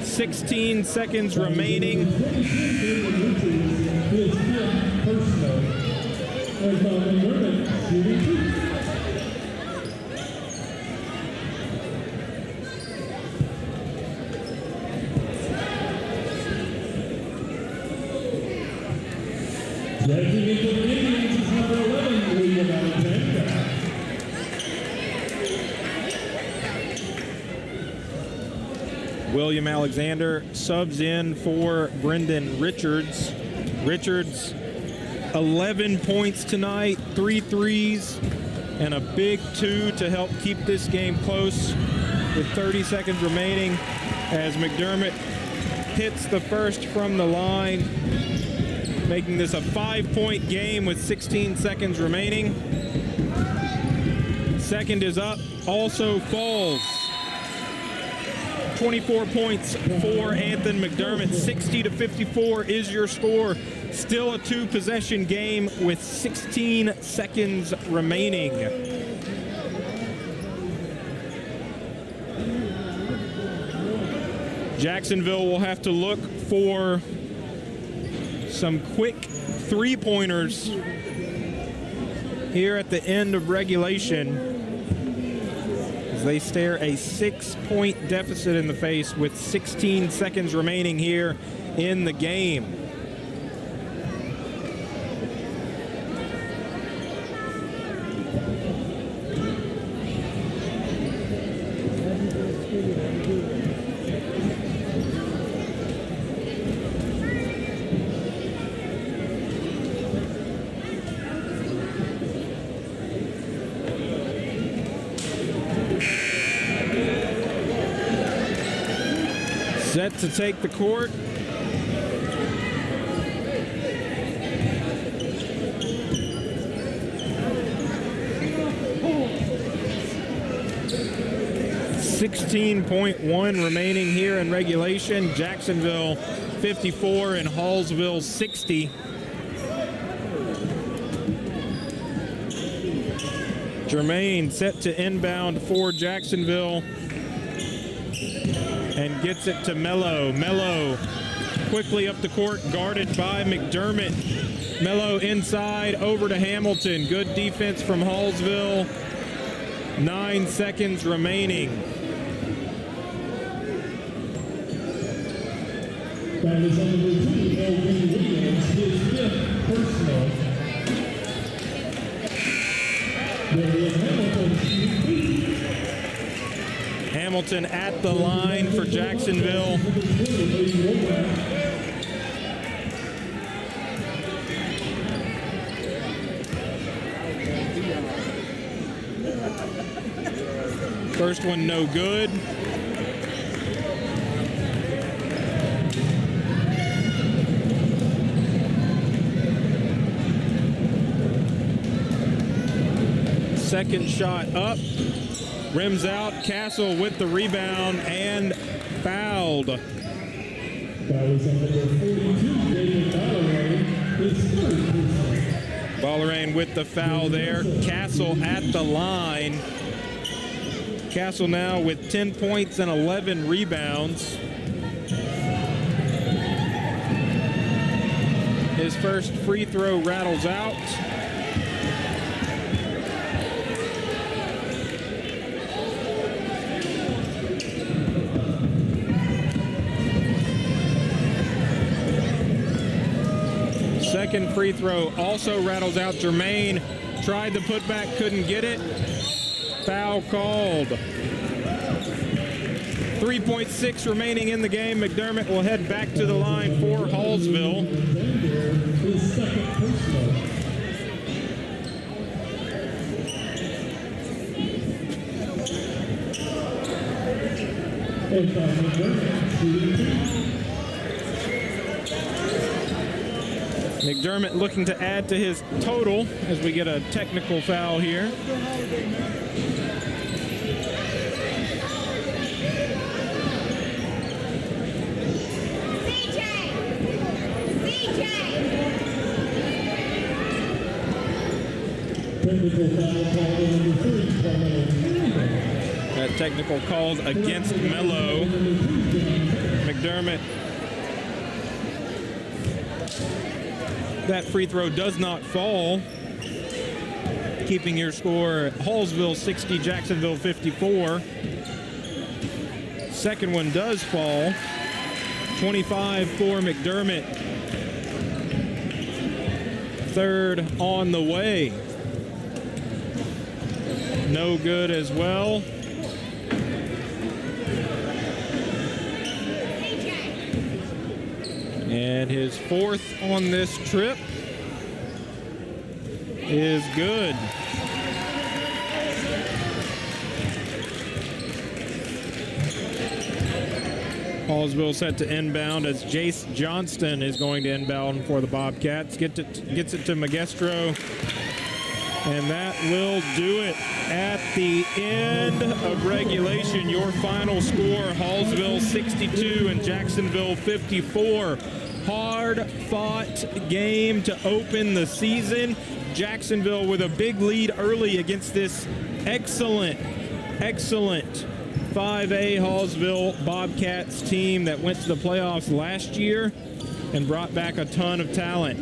16 seconds remaining. Checking into the Indians is number 11, William Alexander. William Alexander subs in for Brendan Richards. Richards, 11 points tonight, 3 threes, and a big 2 to help keep this game close with 30 seconds remaining as McDermott hits the first from the line, making this a 5-point game with 16 seconds remaining. Second is up, also falls. 24 points for Anthony McDermott. 60-54 is your score. Still a 2-possession game with 16 seconds remaining. Jacksonville will have to look for some quick 3-pointers here at the end of regulation. They stare a 6-point deficit in the face with 16 seconds remaining here in the game. Set to take the court. .1 remaining here in regulation. Jacksonville 54 and Hallsville 60. Jermaine set to inbound for Jacksonville and gets it to Mello. Mello quickly up the court, guarded by McDermott. Mello inside, over to Hamilton. Good defense from Hallsville. 9 seconds remaining. That is number 2, LB Williams, his 5th personal. Hamilton at the line for Jacksonville. First one no good. Second shot up, rims out. Castle with the rebound and fouled. That was number 42, David Ballerine, his 3rd personal. Ballerine with the foul there. Castle at the line. Castle now with 10 points and 11 rebounds. His first free throw rattles out. Second free throw also rattles out. Jermaine tried the putback, couldn't get it. Foul called. 3.6 remaining in the game. McDermott will head back to the line for Hallsville. His 2nd personal. And by McDermott, shooting 2. McDermott looking to add to his total as we get a technical foul here. That technical called against Mello. McDermott. That free throw does not fall. Keeping your score, Hallsville 60, Jacksonville 54. Second one does fall. 25 for McDermott. Third on the way. No good as well. And his 4th on this trip is good. Hallsville set to inbound as Jace Johnston is going to inbound for the Bobcats. Gets it to Magestro. And that will do it at the end of regulation. Your final score, Hallsville 62 and Jacksonville 54. Hard-fought game to open the season. Jacksonville with a big lead early against this excellent 5A Hallsville Bobcats team that went to the playoffs last year and brought back a ton of talent.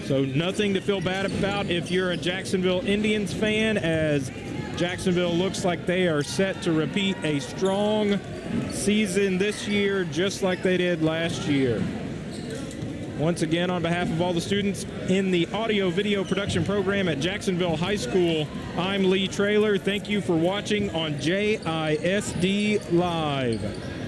So nothing to feel bad about if you're a Jacksonville Indians fan, as Jacksonville looks like they are set to repeat a strong season this year just like they did last year. Once again, on behalf of all the students in the audio-video production program at Jacksonville High School, I'm Lee Traylor. Thank you for watching on JISD Live.